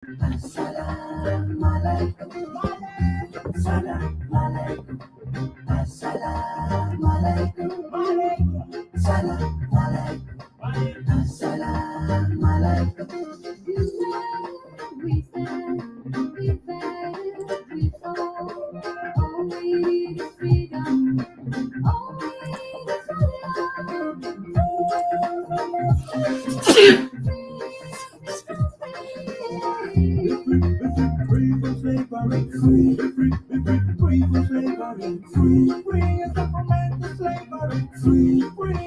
Assalamu alaikum. Assalamu alaikum. Assalamu alaikum. Assalamu alaikum. Assalamu alaikum. You stand, we stand, we fight, we fall. All we need is freedom. All we need is free from slavery, free from slavery, free as a command to slavery, free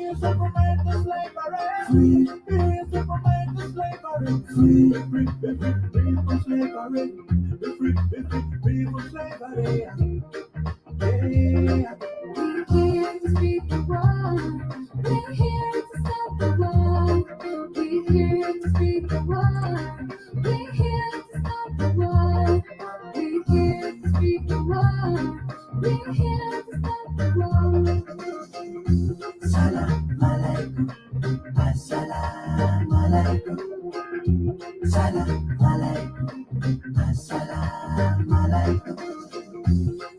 as a command to slavery, free as a command to slavery, free from slavery, free from slavery. Yeah. We're here to speak the word. We're here to stop the war. We're here to speak the word. We're here to stop the war. We're here to speak the word. We're here to stop the war. Salam alaikum. Assalamu alaikum. Salam alaikum. Assalamu alaikum.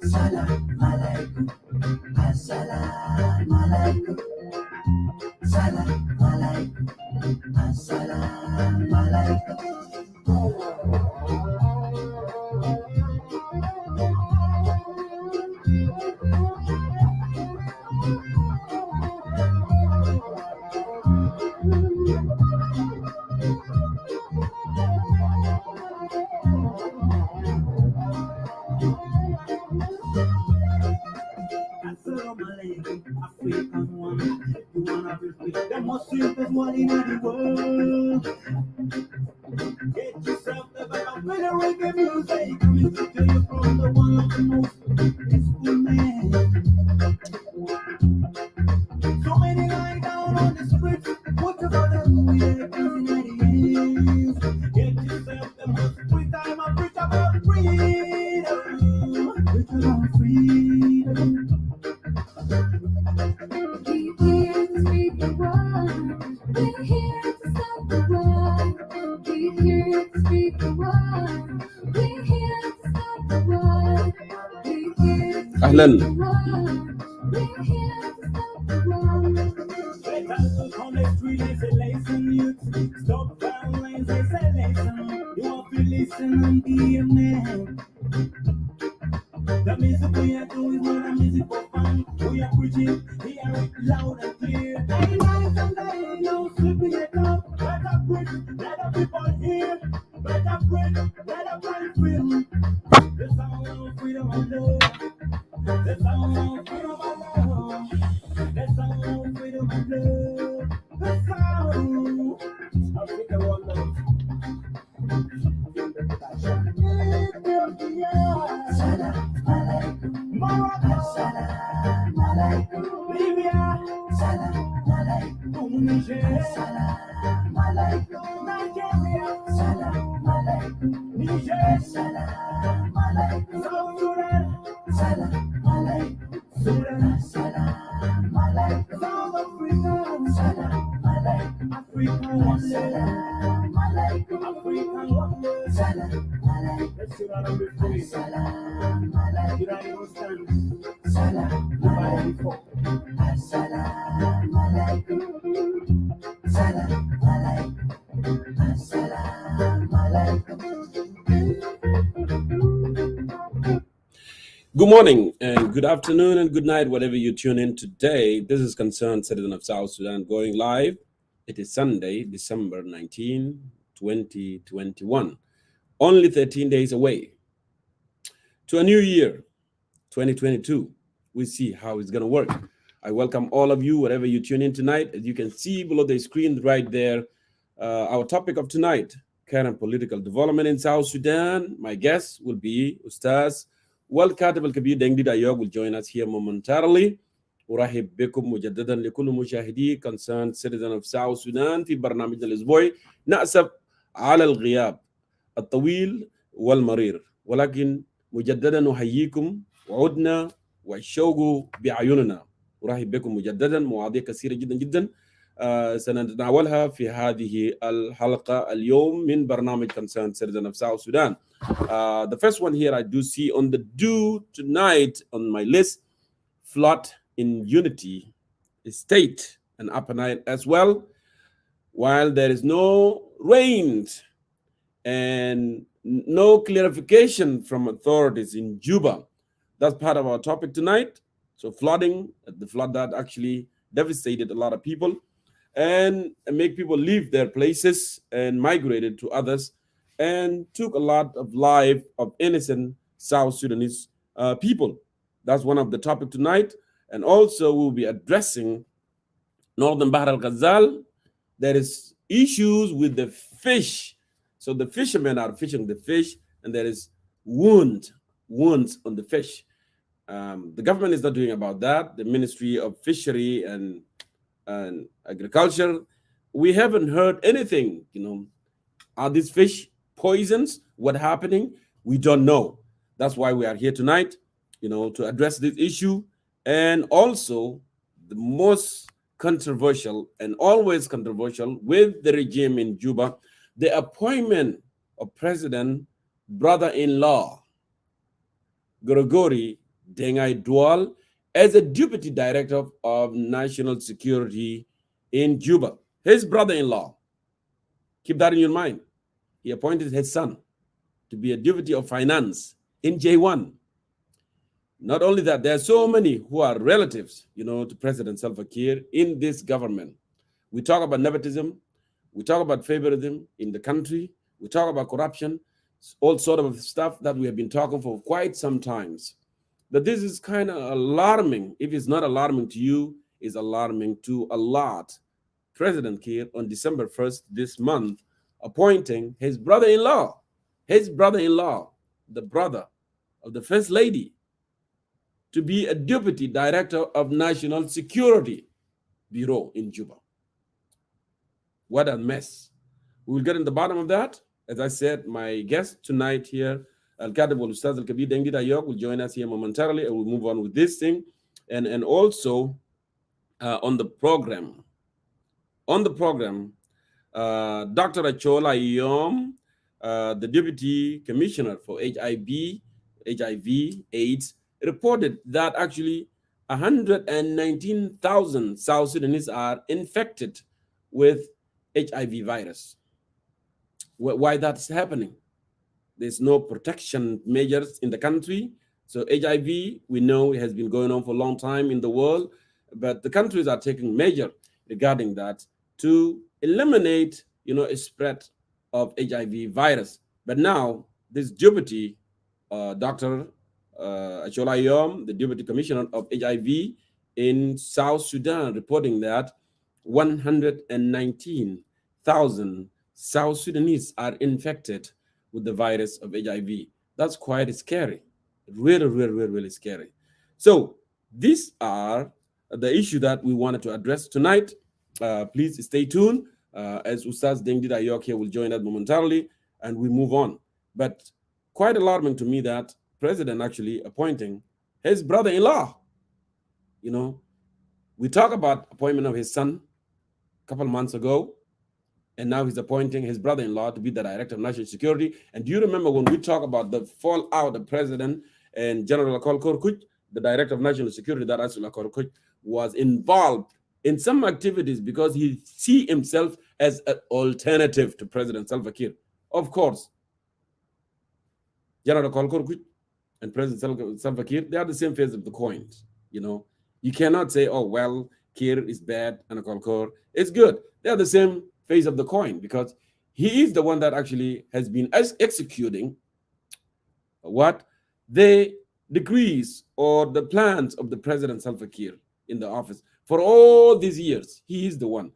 Salam alaikum. Assalamu alaikum. Salam alaikum. Assalamu alaikum. Assalamu alaikum, African one. You wanna be free? The most simplest one in the world. Get yourself the better reggae music. Coming to you from the one of the most peaceful man. So many lie down on the streets. What about them? We are crazy ideas. Get yourself the most free time. I preach about freedom. Preach about freedom. We're here to speak the word. We're here to stop the war. We're here to speak the word. We're here to stop the war. We're here to أهلا. speak the word. We're here to stop the war. Better on the street is a lesson. Youth stop violence is a lesson. You have to listen and be a man. The music we are doing is not a music for fun. We are preaching, hear it loud and clear. Day, night and day, no sleeping at all. Better preach, let the people hear. Better preach, let the people feel. The sound of freedom and love. The sound of freedom and love. The sound of freedom and love. The sound of freedom and love. Salam alaikum. Morocco. Salam alaikum. Libya. Salam alaikum. Tunisia. Salam alaikum. Nigeria. Salam alaikum. Niger. Salam alaikum. South Sudan. Salam alaikum. Sudan. Salam alaikum. South Africa. Salam alaikum. Africa. Salam alaikum. African wonder. Salam alaikum. Let's sit down and be free. Salam alaikum. Did I understand? Salam alaikum. Assalamu alaikum. Salam alaikum. Assalamu alaikum. Good morning and good afternoon and good night, whatever you tune in today. This is Concerned Citizen of South Sudan going live. It is Sunday, December 19, 2021. Only 13 days away to a new year, 2022. We'll see how it's going to work. I welcome all of you, wherever you tune in tonight. As you can see below the screen right there, our topic of tonight, current political development in South Sudan. My guest will be Ustaz والكاتب الكبير دينغ دايوغ will join us here momentarily. أرحب بكم مجددا لكل مشاهدي Concerned Citizen of South Sudan في برنامجنا الأسبوعي. نأسف على الغياب الطويل والمرير، ولكن مجددا نحييكم وعدنا والشوق بعيوننا. أرحب بكم مجددا، مواضيع كثيرة جدا جدا سنتناولها في هذه الحلقة اليوم من برنامج Concerned Citizen of South Sudan. The first one here I do see on the due tonight on my list, flood in Unity State and Upper Nile as well, while there is no rains and no clarification from authorities in Juba. That's part of our topic tonight. So flooding, the flood that actually devastated a lot of people and make people leave their places and migrated to others and took a lot of life of innocent South Sudanese people. That's one of the topic tonight. And also we'll be addressing Northern Bahr al-Ghazal. There is issues with the fish. So the fishermen are fishing the fish and there is wounds on the fish. The government is not doing about that. The Ministry of Fishery and Agriculture, we haven't heard anything. Are these fish poisons? What happening? We don't know. That's why we are here tonight, to address this issue. And also the most controversial and always controversial with the regime in Juba, the appointment of President brother-in-law Gregory Dengai Dual as a deputy director of national security in Juba. His brother-in-law, keep that in your mind. He appointed his son to be a deputy of finance in J1. Not only that, there are so many who are relatives, to President Salva Kiir in this government. We talk about nepotism. We talk about favoritism in the country. We talk about corruption, all sort of stuff that we have been talking for quite some times. But this is kind of alarming. If it's not alarming to you, it's alarming to a lot. President Kiir on December 1st this month appointing his brother-in-law, the brother of the First Lady, to be a deputy director of National Security Bureau in Juba. What a mess. We will get in the bottom of that. As I said, my guest tonight here, Al-Kadib Al-Ustaz Al-Kabir Dengi Dayok, will join us here momentarily, and we'll move on with this thing. And also on the program, Dr. Achola Yom, the Deputy Commissioner for HIV, AIDS, reported that actually 119,000 South Sudanese are infected with HIV virus. Why that's happening? There's no protection measures in the country. So HIV, we know it has been going on for a long time in the world, but the countries are taking measures regarding that to eliminate, a spread of HIV virus. But now this deputy, Dr. Achola Yom, the Deputy Commissioner of HIV in South Sudan, reporting that 119,000 South Sudanese are infected with the virus of HIV. That's quite scary. Really, really, really, really scary. So these are the issue that we wanted to address tonight. Please stay tuned as Ustaz Dengdi Dayok here will join us momentarily and we move on. But quite alarming to me that president actually appointing his brother-in-law. We talk about appointment of his son a couple months ago, and now he's appointing his brother-in-law to be the director of national security. And do you remember when we talk about the fallout of president and General Akol Korkuch, the director of national security, that Asul Akol Korkuch was involved in some activities because he see himself as an alternative to President Salva Kiir. Of course, General Akol Korkuch and President Salva Kiir, they are the same face of the coin. You cannot say, oh, well, Kiir is bad and Akol Kor is good. They are the same face of the coin because he is the one that actually has been executing what the decrees or the plans of the President Salva Kiir in the office for all these years. He is the one.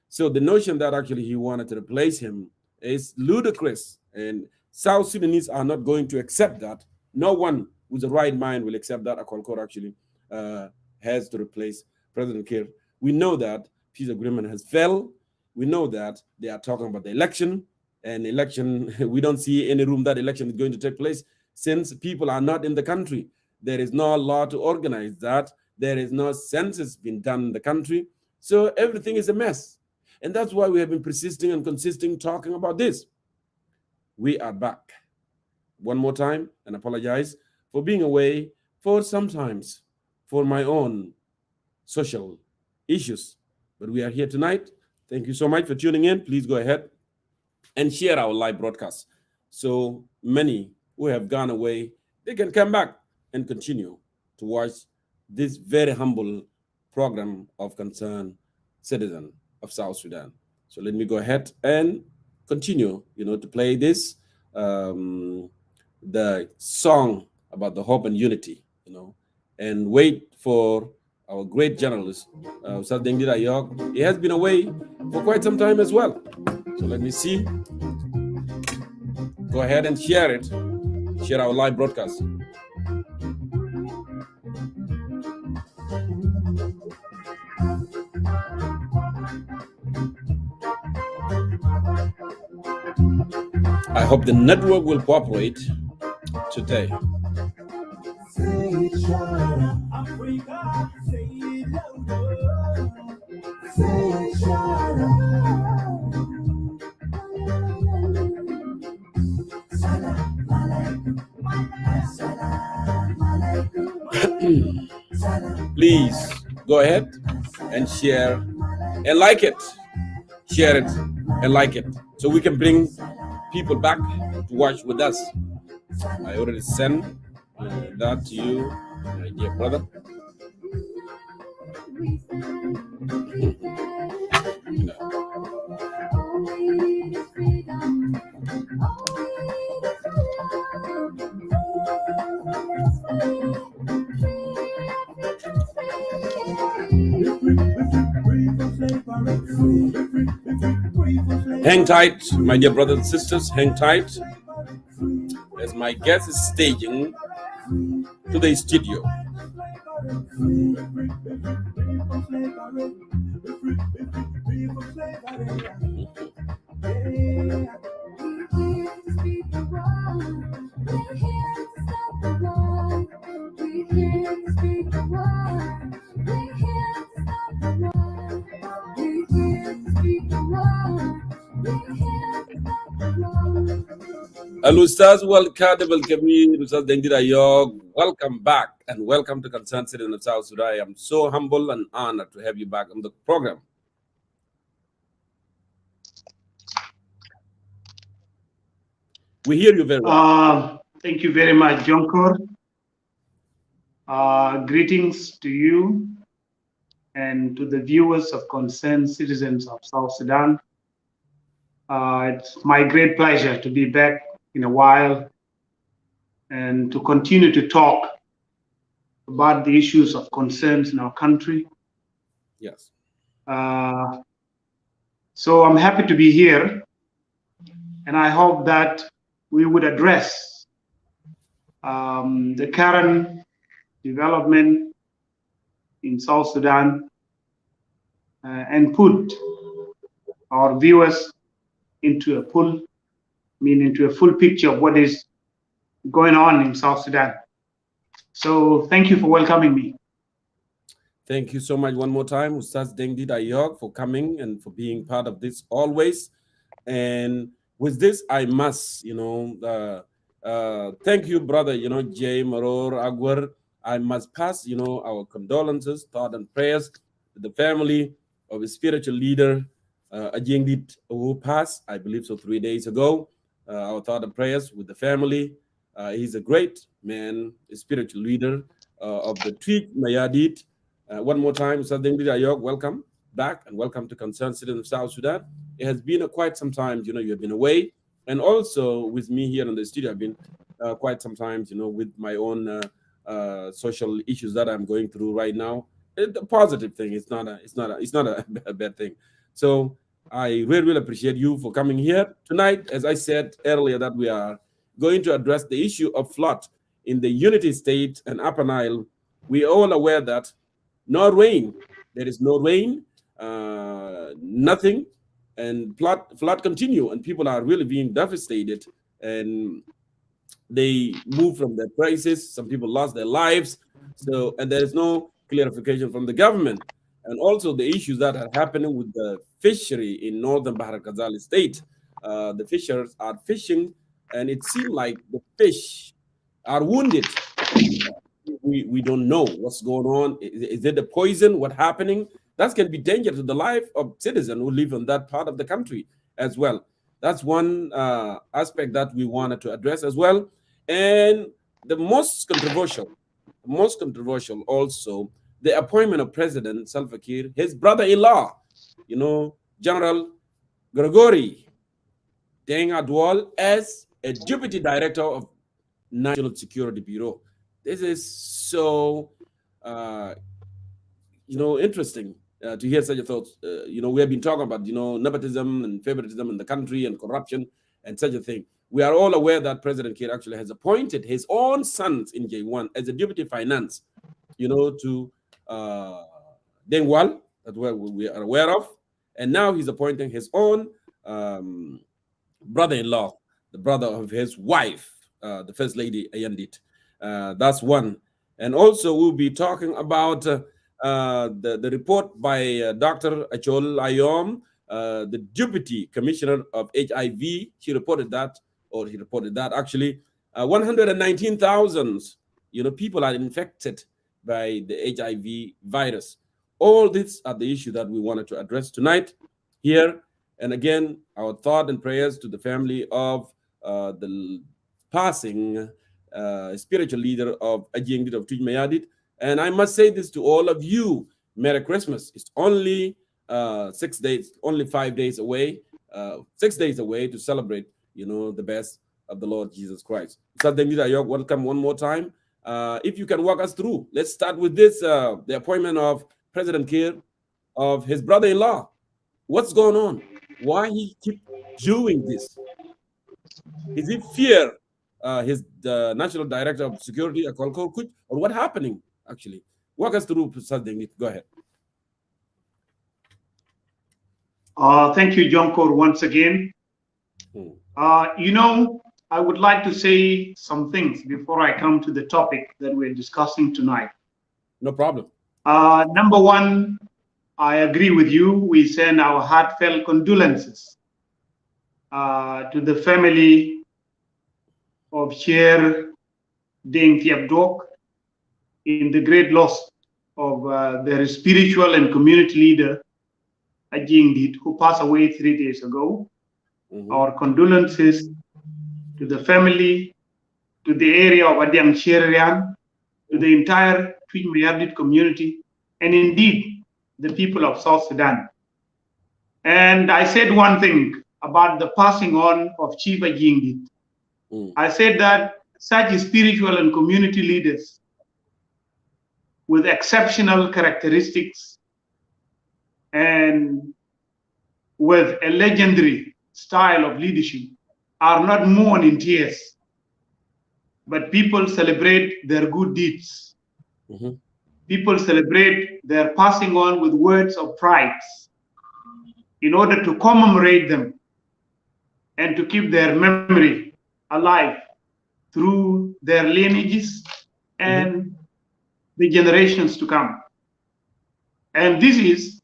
So the notion that actually he wanted to replace him is ludicrous, and South Sudanese are not going to accept that. No one with the right mind will accept that Akol Kor actually has to replace President Kiir. We know that peace agreement has failed. We know that they are talking about the election, and election, we don't see any room that election is going to take place since people are not in the country. There is no law to organize that. There is no census being done in the country. So everything is a mess. And that's why we have been persisting and consisting talking about this. We are back one more time and apologize for being away for sometimes for my own social issues. But we are here tonight. Thank you so much for tuning in. Please go ahead and share our live broadcast so many who have gone away, they can come back and continue to watch this very humble program of concern citizen of South Sudan. So let me go ahead and continue, to play this, the song about the hope and unity, and wait for our great journalist, Ustaz Dengdira Ayok. He has been away for quite some time as well. So let me see. Go ahead and share it. Share our live broadcast. I hope the network will cooperate today. Please go ahead and share and like it. Share it and like it so we can bring people back to watch with us. I already sent that to you, my dear brother. Hang tight, my dear brothers and sisters. Hang tight as my guest is staging to the studio. Al-Ustaz Wal-Kadib Al-Kabir, Ustaz Dengdira Ayok, welcome back and welcome to Concerned Citizen of South Sudan. I am so humble and honored to have you back on the program. We hear you very well. Thank you very much, Jonkor. Greetings to you and to the viewers of Concerned Citizens of South Sudan. It's my great pleasure to be back in a while and to continue to talk about the issues of concerns in our country. Yes. So I'm happy to be here, and I hope that we would address the current development in South Sudan and put our viewers into a full picture of what is going on in South Sudan. So thank you for welcoming me. Thank you so much one more time, Ustaz Dengdira Ayok, for coming and for being part of this always. And with this, I must, thank you, brother, Jay Maror Agwar. I must pass, our condolences, thought and prayers to the family of a spiritual leader, Ajingdit, who passed, I believe so, 3 days ago. Our thought and prayers with the family. He's a great man, a spiritual leader of the Tweet Mayadit. One more time, Ustaz Dengdira Ayok, welcome back and welcome to Concerned Citizen of South Sudan. It has been quite some time, you have been away. And also with me here in the studio, I've been quite some time, with my own social issues that I'm going through right now. It's a positive thing. It's not a bad thing. So I really appreciate you for coming here tonight. As I said earlier, that we are going to address the issue of flood in the Unity State and Upper Nile. We are all aware that no rain. There is no rain, nothing, and flood continue, and people are really being devastated, and they move from their places. Some people lost their lives. So, and there is no clarification from the government. and also the issues that are happening with the fishery in northern Bahar Ghazal state. The fishers are fishing, and it seems like the fish are wounded. We don't know what's going on. Is it the poison? What happening? That can be danger to the life of citizens who live in that part of the country as well. That's one aspect that we wanted to address as well. And the most controversial also, the appointment of President Salva Kiir, his brother-in-law, General Gregory Deng Adwal, as a deputy director of National Security Bureau. This is so, interesting to hear such a thought. We have been talking about, nepotism and favoritism in the country and corruption and such a thing. We are all aware that President Kiir actually has appointed his own sons in J1 as a deputy finance, to Dengwal, that we are aware of. And now he's appointing his own brother-in-law, the brother of his wife, the First Lady Ayandit. That's one. And also we'll be talking about the report by Dr. Achol Ayom, the Deputy Commissioner of HIV. He reported that actually 119,000 people are infected by the HIV virus. All these are the issues that we wanted to address tonight here. And again, our thought and prayers to the family of the passing spiritual leader of Ajing of Tuj Mayadit. And I must say this to all of you: Merry Christmas. It's only 6 days, only 5 days away, 6 days away to celebrate, the best of the Lord Jesus Christ. Welcome one more time. If you can walk us through, let's start with this: the appointment of President Kiir of his brother-in-law. What's going on? Why he keep doing this? Is it fear his national director of security, or what happening actually? Walk us through, Sadengit. Go ahead. Thank you, John Kor, once again. I would like to say some things before I come to the topic that we're discussing tonight. No problem. Number one, I agree with you. We send our heartfelt condolences to the family of Chair Deng Thiep Dok in the great loss of their spiritual and community leader, Ajing Dit, who passed away 3 days ago. Our condolences to the family, to the area of Adiang Cherian, to the entire Twin Mayardit community, and indeed the people of South Sudan. And I said one thing about the passing on of Chief Ajing Dit. I said that such spiritual and community leaders with exceptional characteristics and with a legendary style of leadership are not mourned in tears, but people celebrate their good deeds. People celebrate their passing on with words of pride in order to commemorate them and to keep their memory alive through their lineages and the generations to come. And this is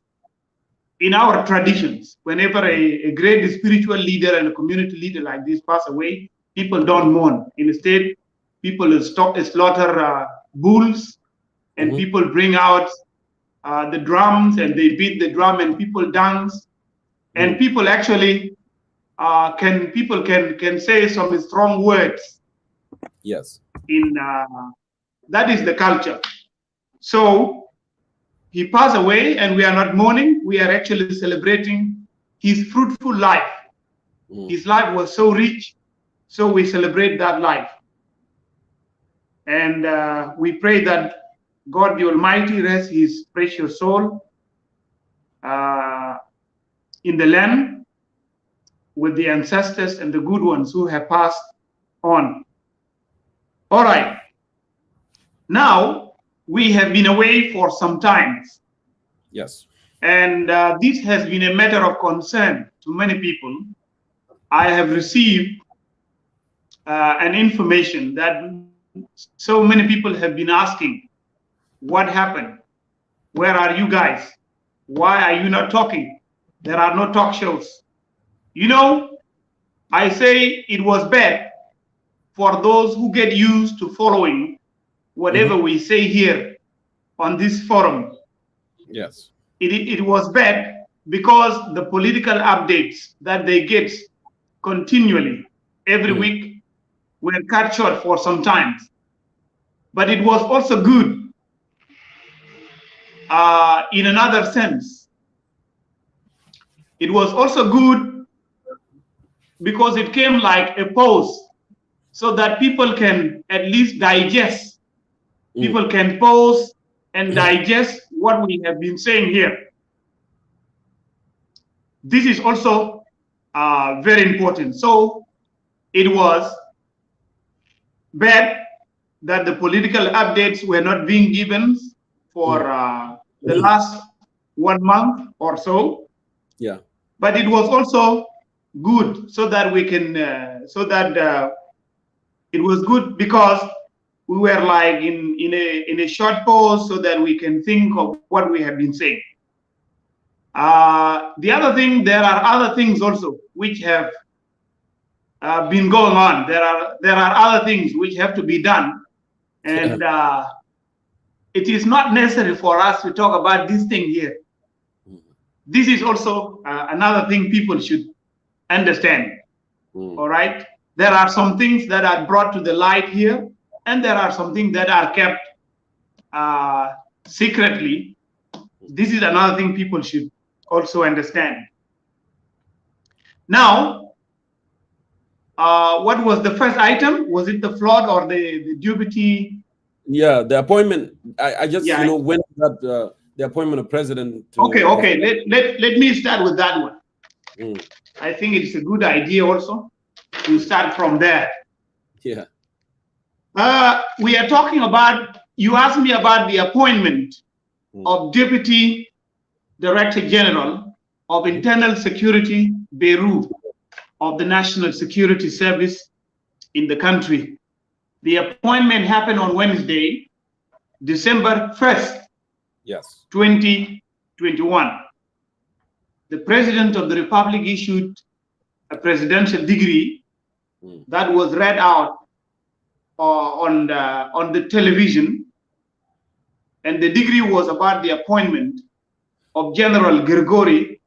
in our traditions. Whenever a great spiritual leader and a community leader like this pass away, people don't mourn. Instead, people slaughter bulls, and people bring out the drums, and they beat the drum, and people dance, and people actually can say some strong words. Yes. That is the culture. So he passed away, and we are not mourning. We are actually celebrating his fruitful life. His life was so rich, so we celebrate that life. And we pray that God the Almighty rest his precious soul in the land with the ancestors and the good ones who have passed on. All right. Now, we have been away for some time. Yes. And this has been a matter of concern to many people. I have received an information that so many people have been asking, what happened? Where are you guys? Why are you not talking? There are no talk shows. You know, I say it was bad for those who get used to following whatever we say here on this forum. Yes. It was bad because the political updates that they get continually every week were cut short for some time. But it was also good in another sense. It was also good because it came like a pause so that people can at least digest. People can pause and digest what we have been saying here. This is also very important. So it was bad that the political updates were not being given for the last 1 month or so. Yeah. But it was also good so that we can, it was good because we were like in a short pause so that we can think of what we have been saying. The other thing, there are other things also which have been going on. There are other things which have to be done, and it is not necessary for us to talk about this thing here. This is also another thing people should understand. All right, there are some things that are brought to the light here, and there are some things that are kept secretly. This is another thing people should also understand. Now, what was the first item? Was it the flood or the deputy? Yeah, the appointment. I just, you know, when that the appointment of president. To okay. Let me start with that one. I think it's a good idea also to start from there. Yeah. We are talking about, you asked me about the appointment of Deputy Director General of Internal Security Bureau of the National Security Service in the country. The appointment happened on Wednesday, December 1st, yes, 2021. The President of the Republic issued a presidential decree that was read out on the television, and the decree was about the appointment of General Gregory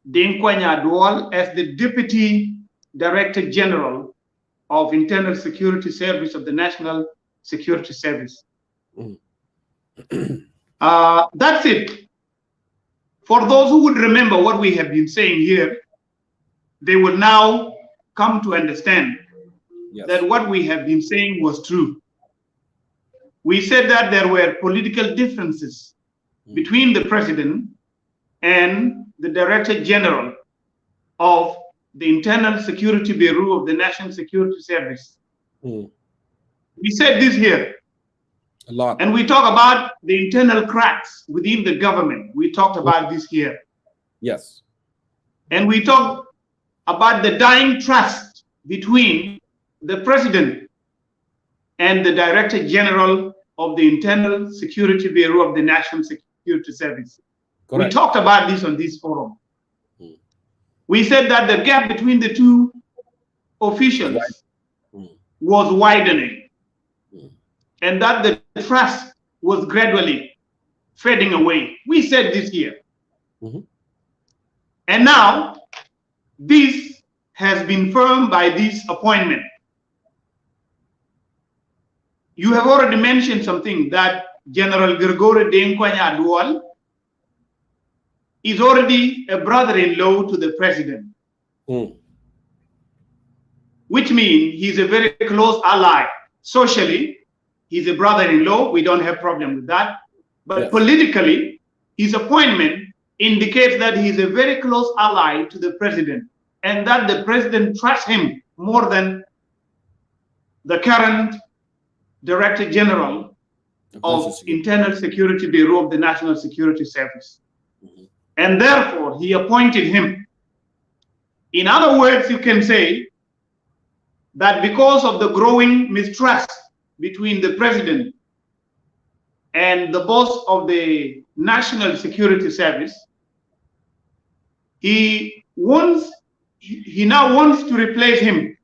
Dinkwanya Dual as the Deputy Director General of Internal Security Service of the National Security Service. That's it. For those who would remember what we have been saying here, they will now come to understand that what we have been saying was true. We said that there were political differences between the President and the Director General of the Internal Security Bureau of the National Security Service. We said this here. A lot. And we talk about the internal cracks within the government. We talked about this here. Yes. And we talked about the dying trust between the President and the Director General of the Internal Security Bureau of the National Security Service. Correct. We talked about this on this forum. We said that the gap between the two officials was widening, and that the trust was gradually fading away. We said this here. And now, this has been firmed by this appointment. You have already mentioned something, that General Gregory Dinkwanya Dual is already a brother-in-law to the President, which means he's a very close ally. Socially, he's a brother-in-law. We don't have problem with that. But politically, his appointment indicates that he's a very close ally to the President, and that the President trusts him more than the current Director General of Internal Security Bureau of the National Security Service. And therefore, he appointed him. In other words, you can say that because of the growing mistrust between the President and the boss of the National Security Service, he now wants to replace him.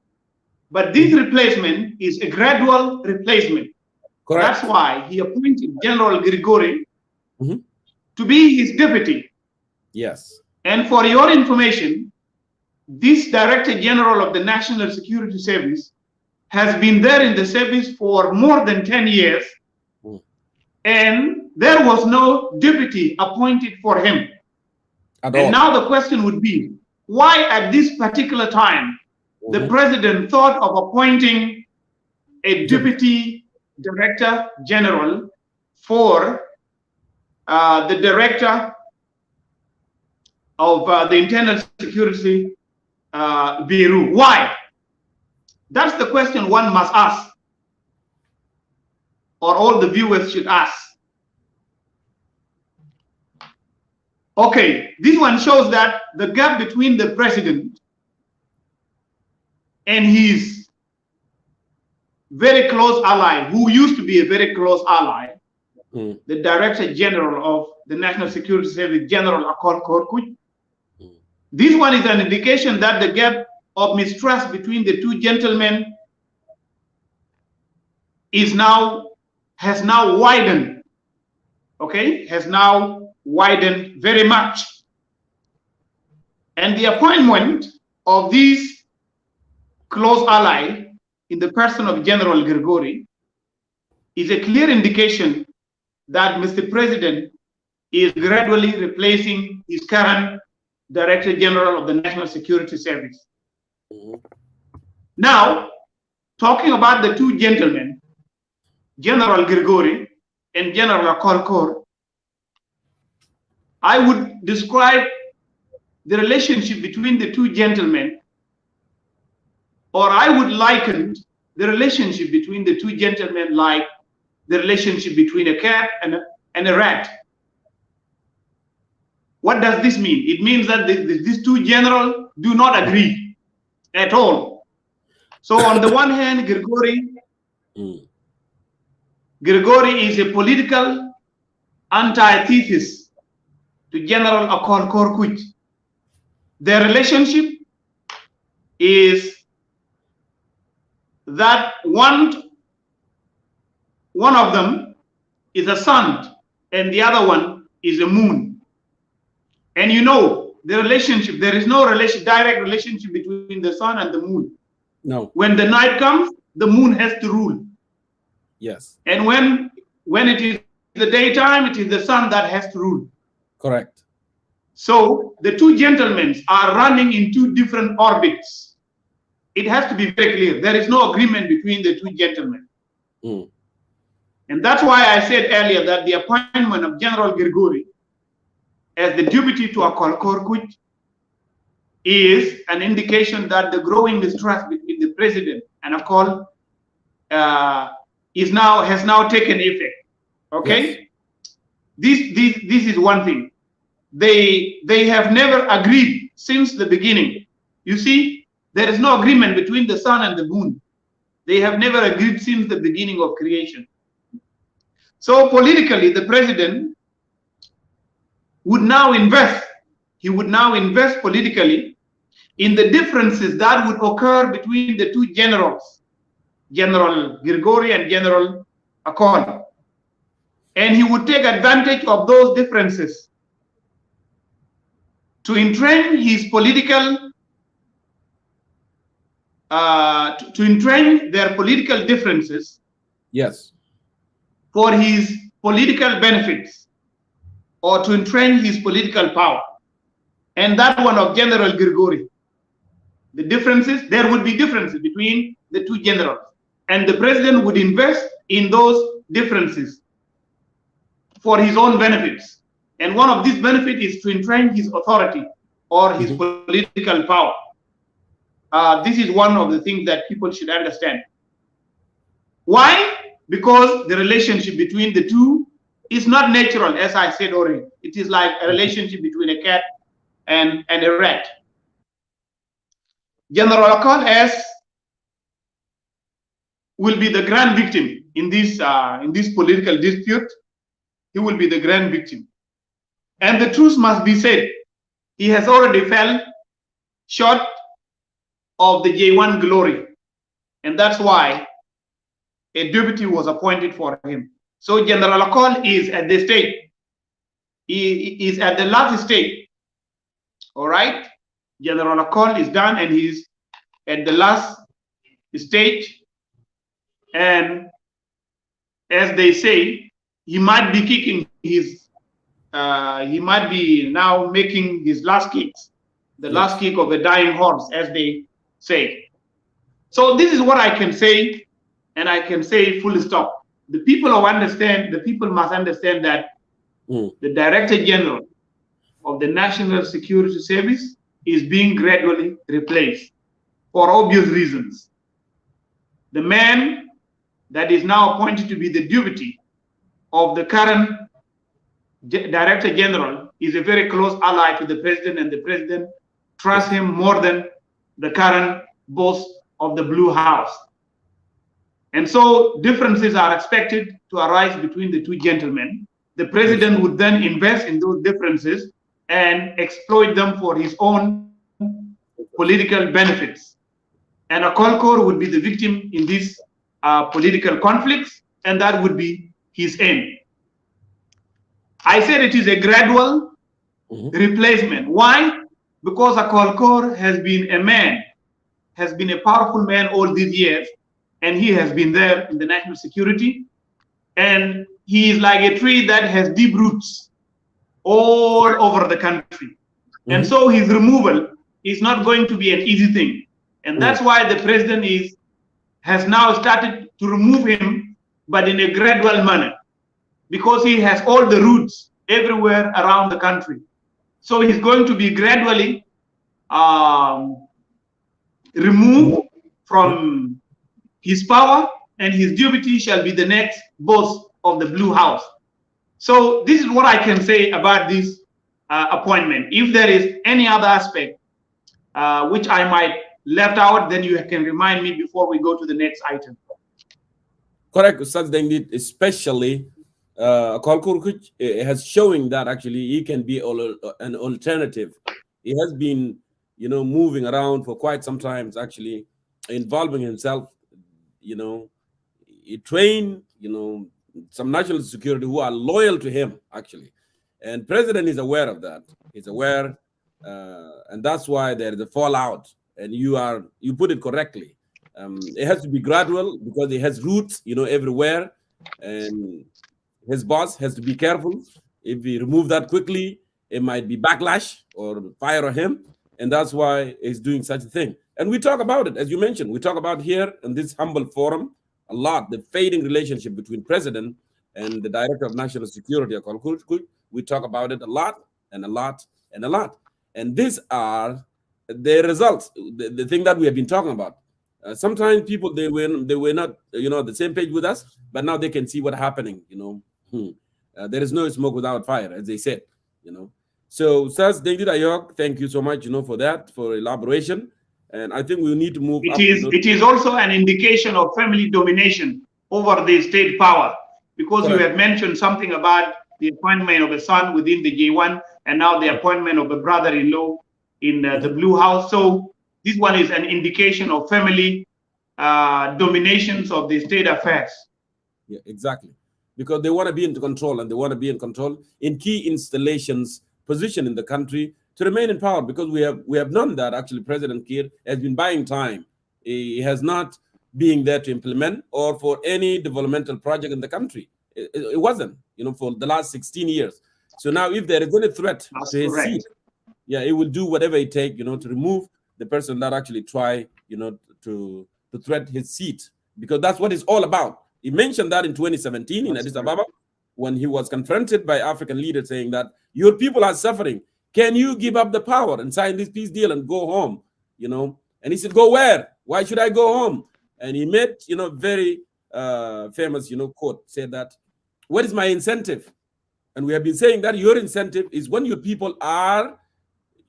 But this replacement is a gradual replacement. Correct. That's why he appointed General Grigori to be his deputy. Yes. And for your information, this Director General of the National Security Service has been there in the service for more than 10 years, and there was no deputy appointed for him. And now the question would be, why at this particular time the president thought of appointing a deputy director general for the director of the internal security bureau? Why? That's the question one must ask, or all the viewers should ask. Okay, this one shows that the gap between the president and his very close ally, who used to be a very close ally, the Director General of the National Security Service, General Akol Korkuch. This one is an indication that the gap of mistrust between the two gentlemen has now widened. Okay, has now widened very much. And the appointment of this close ally in the person of General Grigori is a clear indication that Mr. President is gradually replacing his current Director General of the National Security Service. Now, talking about the two gentlemen, General Grigori and General Akol Kor, I would describe the relationship between the two gentlemen, or I would liken the relationship between the two gentlemen like the relationship between a cat and a rat. What does this mean? It means that these two generals do not agree at all. So on the one hand, Grigori is a political antithesis to General Akol Korkuch. Their relationship is that one of them is a sun and the other one is a moon. And you know the relationship, there is no direct relationship between the sun and the moon. No. When the night comes, the moon has to rule. Yes. And when it is the daytime, it is the sun that has to rule. Correct. So the two gentlemen are running in two different orbits. It has to be very clear. There is no agreement between the two gentlemen. And that's why I said earlier that the appointment of General Grigori as the deputy to Akol Korkuch is an indication that the growing mistrust between the president and Akol has now taken effect. Okay? Yes. This is one thing. They have never agreed since the beginning. You see, there is no agreement between the sun and the moon. They have never agreed since the beginning of creation. So politically, the president would now invest. He would now invest politically in the differences that would occur between the two generals, General Grigori and General Akol. And he would take advantage of those differences to entrench his political, to entrench their political differences. Yes. For his political benefits, or to entrench his political power. And that one of General Grigori. The differences, there would be differences between the two generals. And the president would invest in those differences for his own benefits. And one of these benefits is to entrench his authority or his political power. This is one of the things that people should understand. Why? Because the relationship between the two is not natural, as I said already. It is like a relationship between a cat and a rat. General Akol will be the grand victim in this political dispute. He will be the grand victim. And the truth must be said. he has already fell short of the J1 glory. And that's why a deputy was appointed for him. So General Akol is at the stage. He is at the last stage. All right. General Akol is done and he's at the last stage. And as they say, he might be kicking his, he might be now making his last kicks, the last kick of a dying horse, as they say. So this is what I can say, and I can say full stop. The people must understand that the Director General of the National Security Service is being gradually replaced for obvious reasons. The man that is now appointed to be the deputy of the current Director General is a very close ally to the president, and the president trusts him more than the current boss of the Blue House. And so differences are expected to arise between the two gentlemen. The president would then invest in those differences and exploit them for his own political benefits. And Akolkor would be the victim in these political conflicts, and that would be his end. I said it is a gradual replacement. Why? Because Akolkor has been a man, has been a powerful man all these years, and he has been there in the national security. And he is like a tree that has deep roots all over the country. And so his removal is not going to be an easy thing. And that's why the president has now started to remove him, but in a gradual manner, because he has all the roots everywhere around the country. So he's going to be gradually removed from his power, and his deputy shall be the next boss of the Blue House. So this is what I can say about this appointment. If there is any other aspect which I might left out, then you can remind me before we go to the next item. Correct, Ustaz Dengit, especially Kolkur has showing that actually he can be an alternative. He has been, moving around for quite some time, actually involving himself. He trained, some national security who are loyal to him, actually. And president is aware of that. He's aware, and that's why there is a fallout. And you put it correctly. It has to be gradual because it has roots, everywhere. And his boss has to be careful. If we remove that quickly, it might be backlash or fire on him. And that's why he's doing such a thing. And we talk about it, as you mentioned. We talk about here in this humble forum a lot, the fading relationship between president and the director of national security. We talk about it a lot and a lot and a lot. And these are the results, the thing that we have been talking about. Sometimes people, they were not, the same page with us, but now they can see what's happening, there is no smoke without fire, as they said, So, Saz David Ayok, thank you so much, for that, for elaboration. And I think we need to move up. It is also an indication of family domination over the state power, because you have mentioned something about the appointment of a son within the J1, and now the appointment of a brother-in-law in the Blue House. So this one is an indication of family dominations of the state affairs. Yeah, exactly. Because they want to be in control, and they want to be in control in key installations positioned in the country to remain in power, because we have known that actually President Kiir has been buying time. He has not been there to implement or for any developmental project in the country. It wasn't, for the last 16 years. So now if there is any threat to his seat, it will do whatever it takes, to remove the person that actually try, to threat his seat, because that's what it's all about. He mentioned that in 2017 in Addis Ababa, when he was confronted by African leaders saying that your people are suffering. Can you give up the power and sign this peace deal and go home? And he said, go where? Why should I go home? And he made, very famous, quote, said that, what is my incentive? And we have been saying that your incentive is when your people are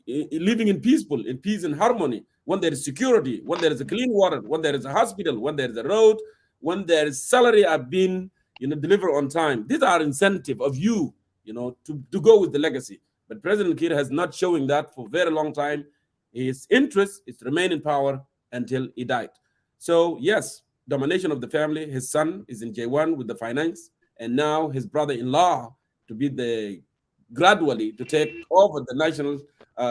living in peace and harmony, when there is security, when there is a clean water, when there is a hospital, when there is a road, when there is salary are being, delivered on time. These are incentive of you, to go with the legacy. But President Kiir has not showing that for a very long time. His interest is to remain in power until he died. So yes, domination of the family. His son is in J1 with the finance, and now his brother-in-law to be the gradually to take over the national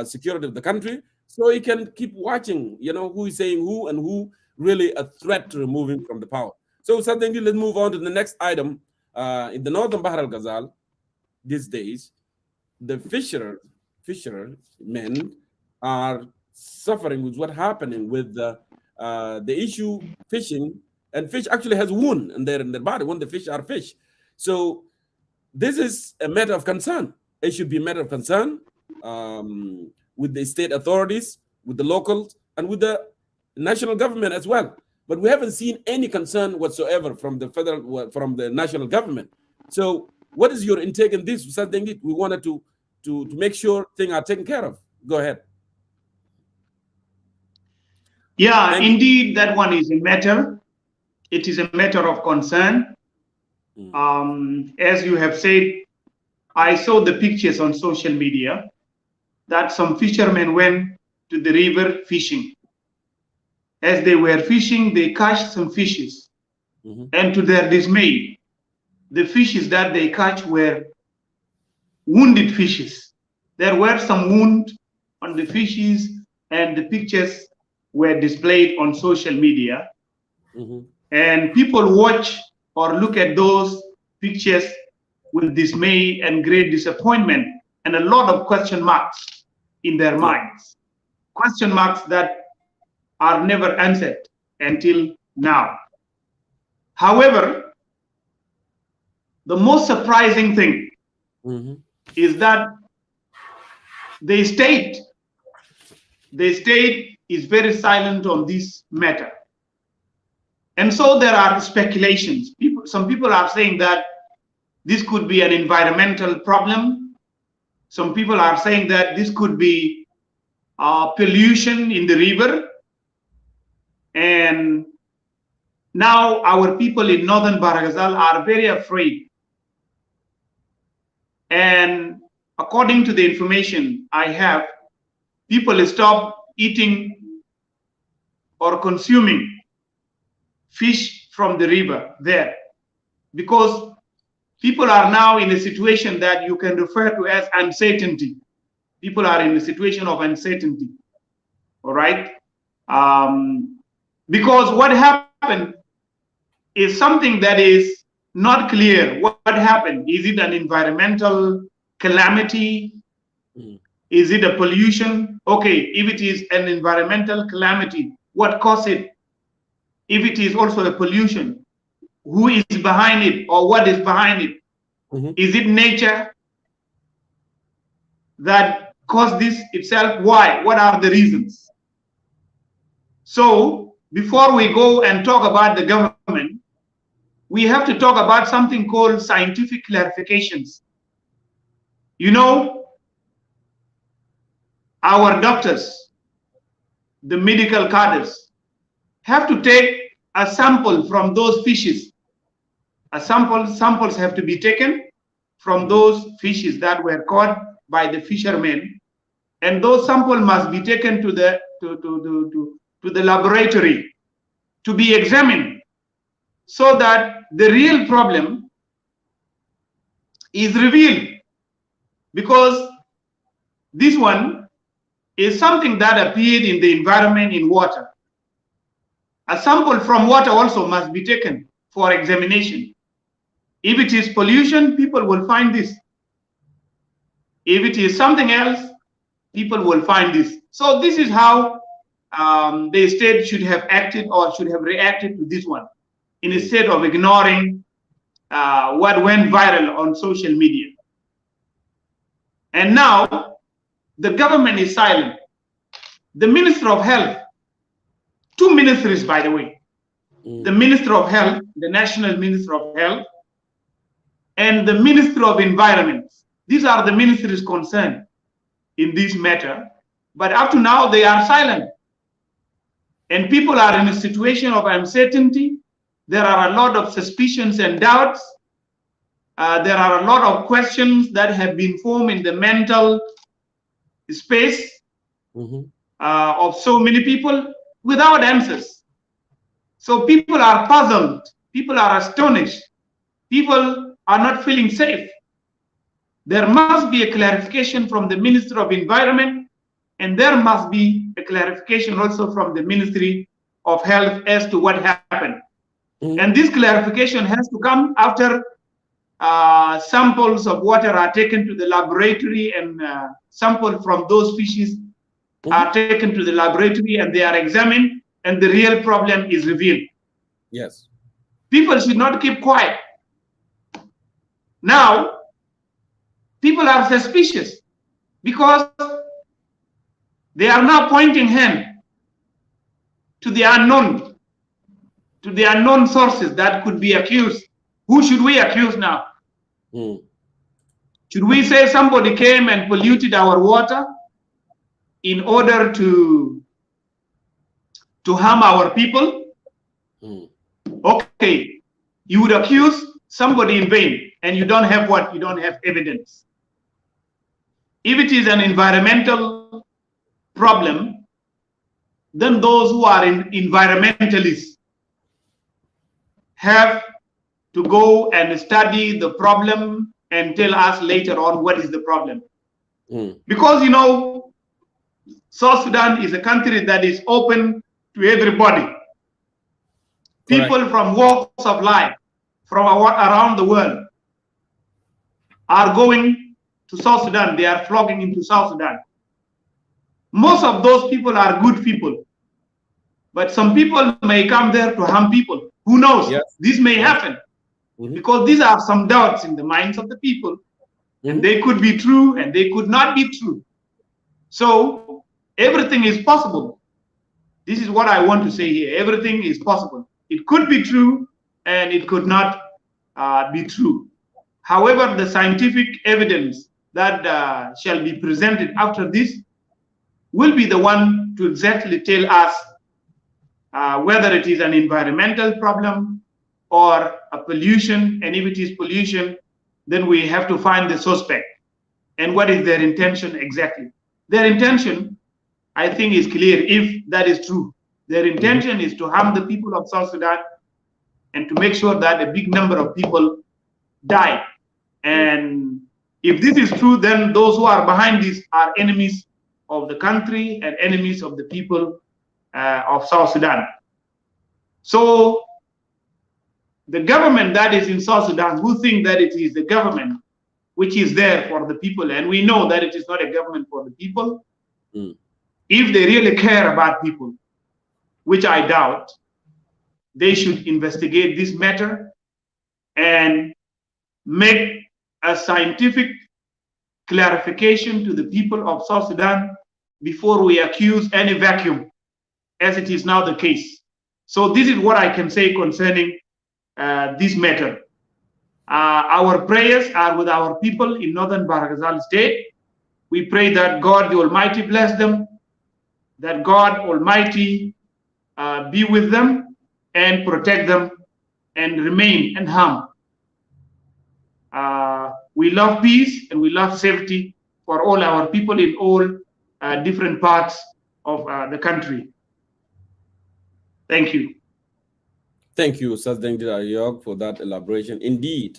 security of the country, so he can keep watching, who is saying who and who really a threat to removing from the power. So suddenly, let's move on to the next item. In the northern Bahr al Ghazal, these days, the fishermen are suffering with what's happening with the issue fishing, and fish actually has wound in their body when the fish are fish. So this is a matter of concern. It should be a matter of concern with the state authorities, with the locals, and with the national government as well. But we haven't seen any concern whatsoever from the from the national government. So what is your intake in this? We wanted to make sure things are taken care of. Go ahead. Yeah, indeed, that one is a matter. It is a matter of concern. As you have said, I saw the pictures on social media that some fishermen went to the river fishing. As they were fishing, they catch some fishes. And to their dismay, the fishes that they catch were wounded fishes. There were some wounds on the fishes, and the pictures were displayed on social media. And people watch or look at those pictures with dismay and great disappointment, and a lot of question marks in their minds. Question marks that are never answered until now. However, the most surprising thing is that the state is very silent on this matter. And so there are speculations. Some people are saying that this could be an environmental problem. Some people are saying that this could be pollution in the river. And now our people in northern Bahr el Ghazal are very afraid. And according to the information I have, people stop eating or consuming fish from the river there, because people are now in a situation that you can refer to as uncertainty. People are in a situation of uncertainty. All right? Because what happened is something that is not clear. What happened? Is it an environmental calamity? Is it a pollution? Okay, if it is an environmental calamity, what caused it? If it is also a pollution, who is behind it or what is behind it? Is it nature that caused this itself? Why? What are the reasons? So before we go and talk about the government, we have to talk about something called scientific clarifications. You know, our doctors, the medical cadres, have to take a sample from those fishes. Samples have to be taken from those fishes that were caught by the fishermen, and those samples must be taken to the laboratory to be examined, so that the real problem is revealed. Because this one is something that appeared in the environment in water. A sample from water also must be taken for examination. If it is pollution, people will find this. If it is something else, people will find this. So this is how the state should have acted or should have reacted to this one, instead of ignoring what went viral on social media. And now the government is silent. The Minister of Health, two ministries, by the way, the Minister of Health, the National Minister of Health, and the Minister of Environment. These are the ministries concerned in this matter, but up to now they are silent. And people are in a situation of uncertainty. There are a lot of suspicions and doubts. There are a lot of questions that have been formed in the mental space of so many people without answers. So people are puzzled, people are astonished, people are not feeling safe. There must be a clarification from the Minister of Environment, and there must be a clarification also from the Ministry of Health as to what happened. And this clarification has to come after samples of water are taken to the laboratory, and samples from those fishes are taken to the laboratory and they are examined, and the real problem is revealed. Yes. People should not keep quiet. Now, people are suspicious because they are now pointing hand to the unknown sources that could be accused. Who should we accuse now? Should we say somebody came and polluted our water in order to harm our people? Okay, you would accuse somebody in vain, and you don't have what? You don't have evidence. If it is an environmental problem, then those who are environmentalists have to go and study the problem and tell us later on what is the problem. Because, you know, South Sudan is a country that is open to everybody. People from walks of life, from around the world, are going to South Sudan. They are flocking into South Sudan. Most of those people are good people. But some people may come there to harm people. Who knows? Yes. This may happen. Because these are some doubts in the minds of the people. And they could be true and they could not be true. So everything is possible. This is what I want to say here. Everything is possible. It could be true and it could not be true. However, the scientific evidence that shall be presented after this will be the one to exactly tell us whether it is an environmental problem or a pollution. And if it is pollution, then we have to find the suspect and what is their intention exactly. Their intention, I think, is clear if that is true. Their intention is to harm the people of South Sudan and to make sure that a big number of people die. And if this is true, then those who are behind this are enemies of the country and enemies of the people of South Sudan. So the government that is in South Sudan, who think that it is the government which is there for the people, and we know that it is not a government for the people, if they really care about people, which I doubt, they should investigate this matter and make a scientific clarification to the people of South Sudan before we accuse any vacuum, as it is now the case. So this is what I can say concerning this matter. Our prayers are with our people in northern Bahr state. We pray that God the Almighty bless them, that God Almighty be with them and protect them and remain unharmed. We love peace and we love safety for all our people in all different parts of the country. Thank you. Thank you, Sasdeng Ayog, for that elaboration. Indeed,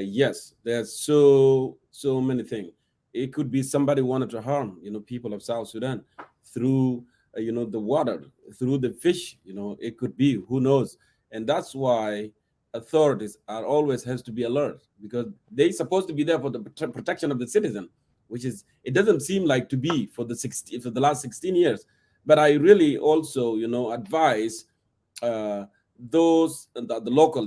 yes, there's so many things. It could be somebody wanted to harm, people of South Sudan through, the water, through the fish. It could be, who knows? And that's why authorities are always has to be alert, because they're supposed to be there for the protection of the citizen, which is, it doesn't seem like to be for the last 16 years. But I really also, advise those at the local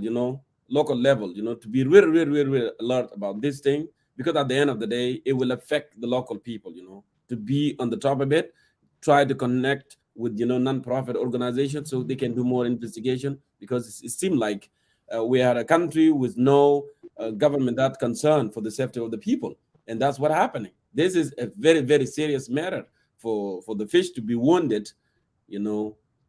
level, to be really alert about this thing, because at the end of the day, it will affect the local people, to be on the top of it, try to connect with, non-profit organizations so they can do more investigation, because it seemed like we are a country with no government that concerned for the safety of the people. And that's what's happening. This is a very, very serious matter for the fish to be wounded,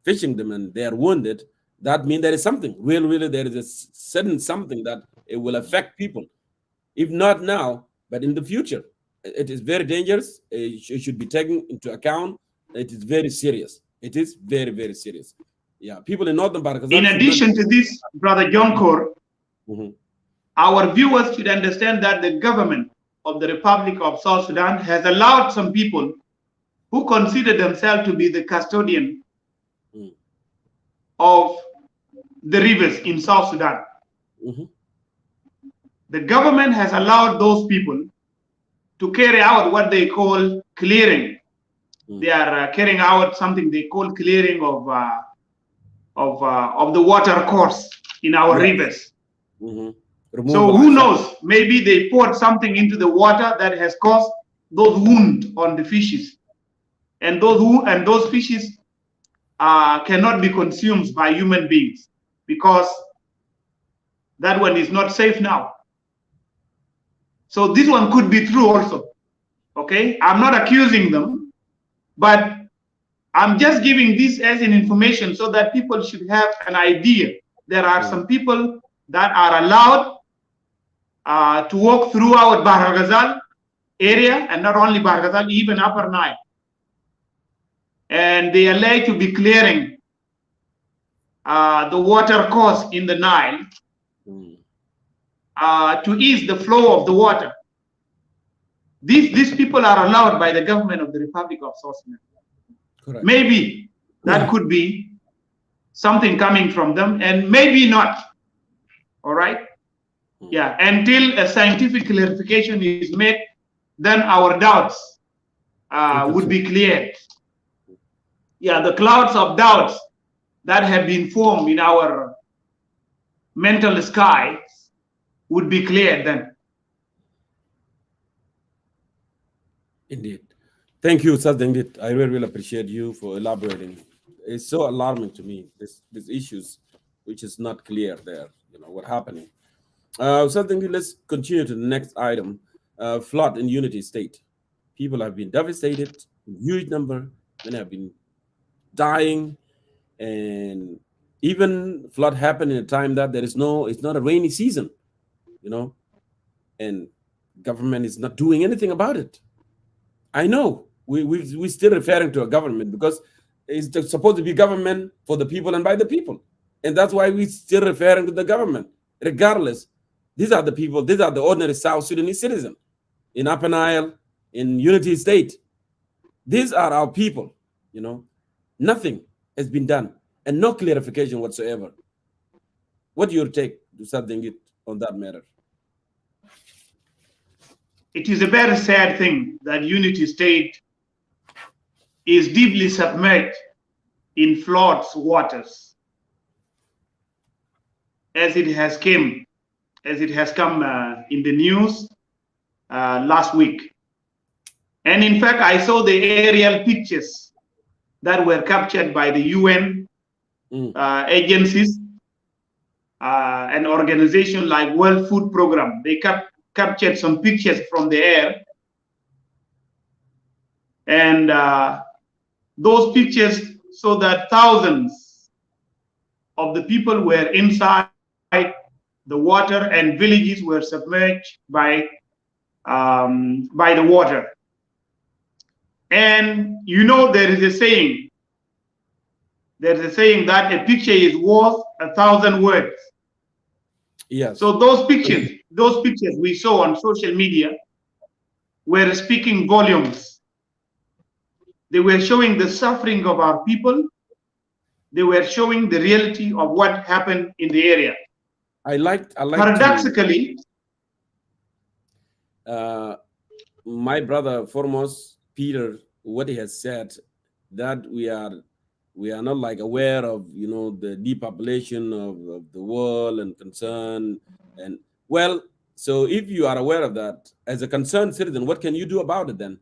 fishing them and they are wounded. That means there is something, really, there is a certain something that it will affect people. If not now, but in the future. It is very dangerous. It should be taken into account. It is very serious. It is very, very serious. Yeah, people in Northern In Barakazal should not. addition to this, Brother Jonkor, Mhm. our viewers should understand that the government of the Republic of South Sudan has allowed some people who consider themselves to be the custodian of the rivers in South Sudan. The government has allowed those people to carry out what they call clearing. They are carrying out something they call clearing of the water course in our rivers. So who knows? Maybe they poured something into the water that has caused those wounds on the fishes, and those fishes cannot be consumed by human beings because that one is not safe now. So this one could be true also. Okay, I'm not accusing them, but I'm just giving this as an information so that people should have an idea. There are some people that are allowed to walk throughout Bahr area, and not only Bahr even Upper Nile. And they are allowed to be clearing the water course in the Nile to ease the flow of the water. These people are allowed by the government of the Republic of South Sudan. Correct. Maybe that could be something coming from them, and maybe not. All right. Yeah. Until a scientific clarification is made, then our doubts would be cleared. Yeah, the clouds of doubts that have been formed in our mental sky would be cleared then. Indeed. Thank you, Sir Dengit. I really, really appreciate you for elaborating. It's so alarming to me, these issues, which is not clear there, what's happening. Sir Dengit, let's continue to the next item. Flood in Unity State. People have been devastated, huge number, many have been dying, and even flood happened in a time that it's not a rainy season, and government is not doing anything about it. I know we're still referring to a government because it's supposed to be government for the people and by the people. And that's why we're still referring to the government. Regardless, these are the people, these are the ordinary South Sudanese citizens in Upper Nile, in Unity State. These are our people, Nothing has been done and no clarification whatsoever. What do you take to something on that matter? It is a very sad thing that Unity State is deeply submerged in floods waters, as it has come in the news last week. And in fact, I saw the aerial pictures that were captured by the UN agencies and organizations like World Food Program. They captured some pictures from the air, and those pictures show that thousands of the people were inside the water, and villages were submerged by the water. And there is a saying. There's a saying that a picture is worth 1,000 words. Yes. So those pictures we saw on social media were speaking volumes. They were showing the suffering of our people. They were showing the reality of what happened in the area. I like paradoxically, my brother foremost, Peter, what he has said, that we are not like aware of the depopulation of the world and concern. And well, so if you are aware of that as a concerned citizen, what can you do about it then?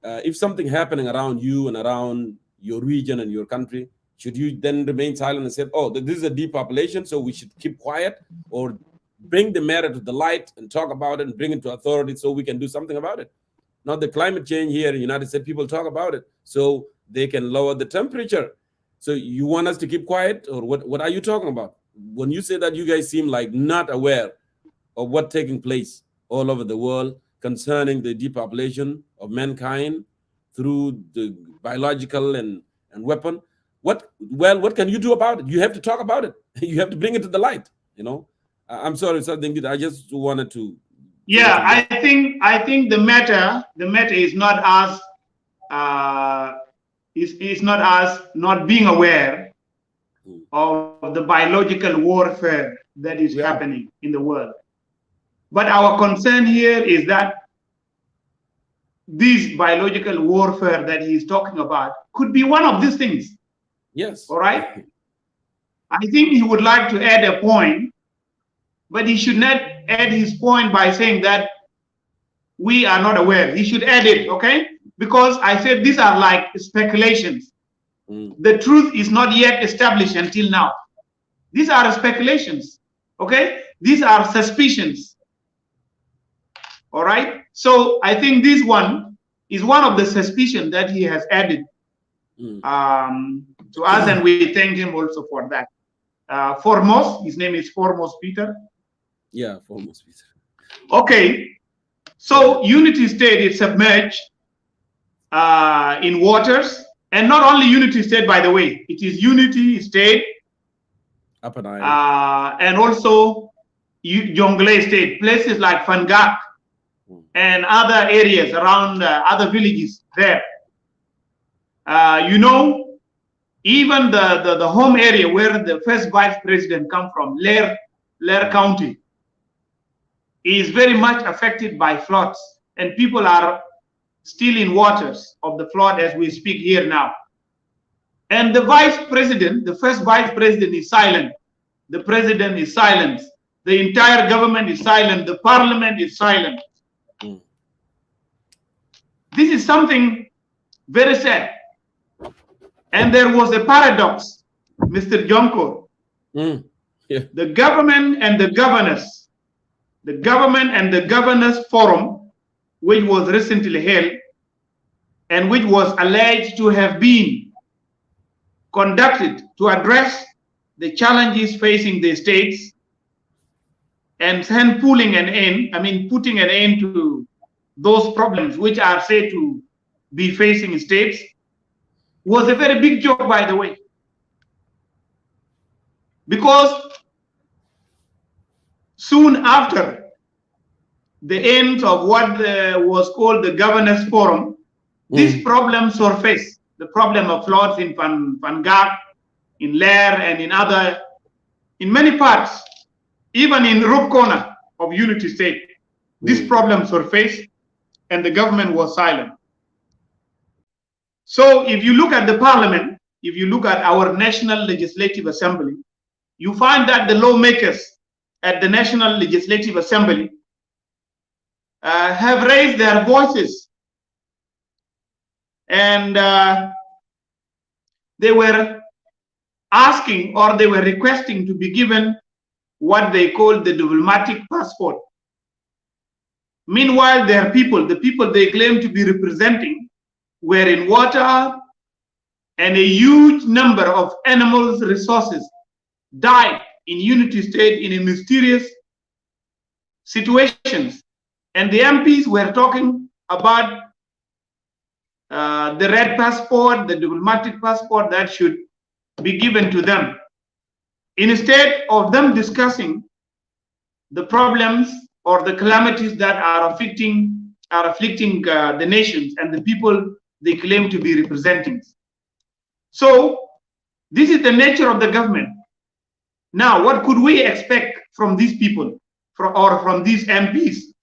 If something happening around you and around your region and your country, should you then remain silent and say, oh, this is a depopulation, so we should keep quiet, or bring the matter to the light and talk about it and bring it to authority so we can do something about it? Now, the climate change here in the United States, people talk about it so they can lower the temperature. So you want us to keep quiet, or what are you talking about? When you say that, you guys seem like not aware of what's taking place all over the world concerning the depopulation of mankind through the biological and weapon. What can you do about it? You have to talk about it. You have to bring it to the light. I'm sorry, something that I just wanted to. Yeah, I think the matter is not us is not us not being aware of the biological warfare that is happening in the world. But our concern here is that this biological warfare that he's talking about could be one of these things. Yes. All right. I think he would like to add a point, but he should not add his point by saying that we are not aware. He should add it, okay? Because I said these are like speculations. The truth is not yet established until now. These are speculations, okay? These are suspicions. All right. So I think this one is one of the suspicions that he has added to us, and we thank him also for that. Foremost, his name is Foremost Peter. Yeah, Foremost Peter. Okay. So Unity State is submerged in waters, and not only Unity State, by the way, it is Unity State, Upper Nile, and also Jonglei State, places like Fangak and other areas around other villages there. Even the home area where the first vice president come from, Lair County, is very much affected by floods, and people are still in waters of the flood as we speak here now. And the vice president, the first vice president, is silent. The president is silent. The entire government is silent. The parliament is silent. This is something very sad. And there was a paradox, Mr. Jonko. The government and the governors forum, which was recently held and which was alleged to have been conducted to address the challenges facing the states and then putting an end to those problems which are said to be facing states, was a very big joke, by the way. Because soon after the end of what was called the Governors Forum, this problem surfaced. The problem of floods in Fangak, in Lair, and in many parts, even in Rook Corner of Unity State, this problem surfaced and the government was silent. So if you look at the parliament, if you look at our National Legislative Assembly, you find that the lawmakers at the National Legislative Assembly have raised their voices, and they were asking, or they were requesting, to be given what they call the diplomatic passport. Meanwhile, their people, the people they claim to be representing, were in water, and a huge number of animals' resources died in Unity State in a mysterious situations. And the MPs were talking about the red passport, the diplomatic passport that should be given to them, instead of them discussing the problems or the calamities that are afflicting the nations and the people they claim to be representing. So this is the nature of the government. Now, what could we expect from these people or from these MPs?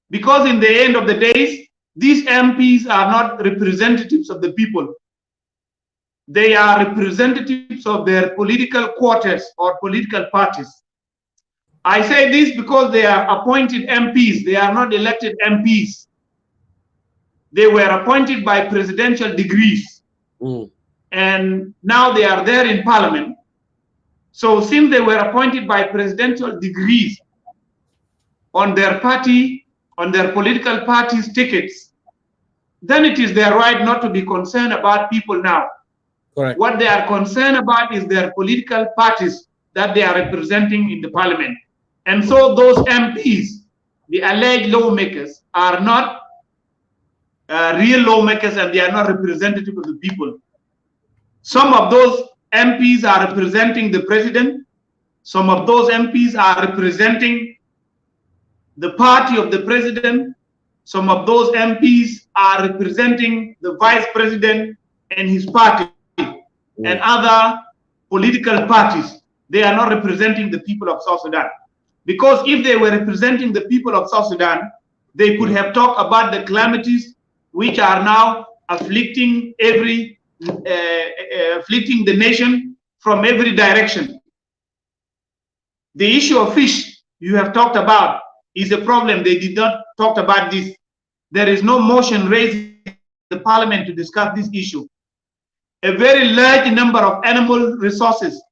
Because in the end of the days, these MPs are not representatives of the people. They are representatives of their political quarters or political parties. I say this because they are appointed MPs. They are not elected MPs. They were appointed by presidential degrees. And now they are there in parliament. So since they were appointed by presidential degrees on their party, on their political party's tickets, then it is their right not to be concerned about people now. Correct. What they are concerned about is their political parties that they are representing in the parliament. And so those MPs the alleged lawmakers are not real lawmakers and they are not representative of the people. Some of those MPs are representing the president. Some of those MPs are representing the party of the president. Some of those MPs are representing the vice president and his party and other political parties. They are not representing the people of South Sudan. Because if they were representing the people of South Sudan, they could have talked about the calamities which are now afflicting afflicting the nation from every direction. The issue of fish you have talked about is a problem. They did not talk about this. There is no motion raised in the parliament to discuss this issue. A very large number of animal resources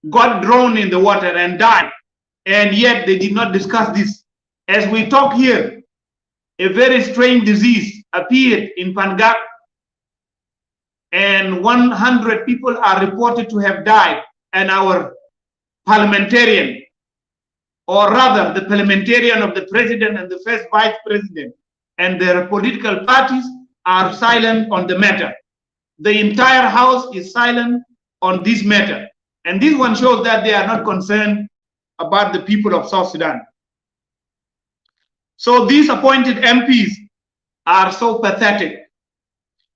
got drowned in the water and died, and yet they did not discuss this. As we talk here, a very strange disease appeared in Pangak, and 100 people are reported to have died, and our parliamentarian, or rather the parliamentarian of the president and the first vice president and their political parties are silent on the matter. The entire house is silent on this matter. And this one shows that they are not concerned about the people of South Sudan. So these appointed MPs are so pathetic.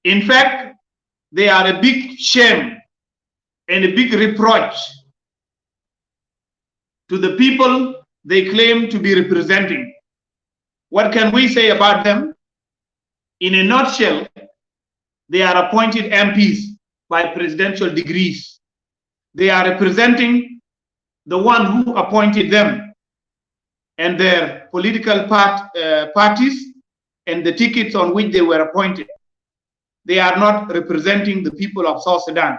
In fact, they are a big shame and a big reproach to the people they claim to be representing. What can we say about them? In a nutshell, they are appointed MPs by presidential degrees. They are representing the one who appointed them and their political parties and the tickets on which they were appointed. They are not representing the people of South Sudan.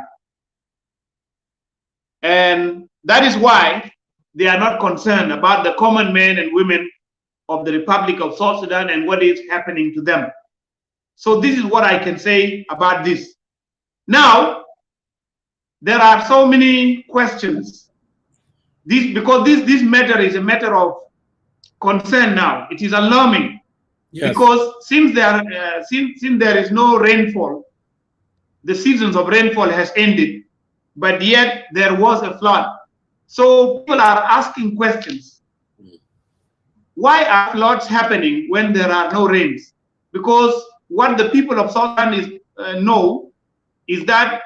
And that is why they are not concerned about the common men and women of the Republic of South Sudan and what is happening to them. So this is what I can say about this. Now, there are so many questions. Because this matter is a matter of concern now. It is alarming. Yes. Because since there is no rainfall, the seasons of rainfall has ended, but yet there was a flood. So people are asking questions. Why are floods happening when there are no rains? Because what the people of South Sudan know is that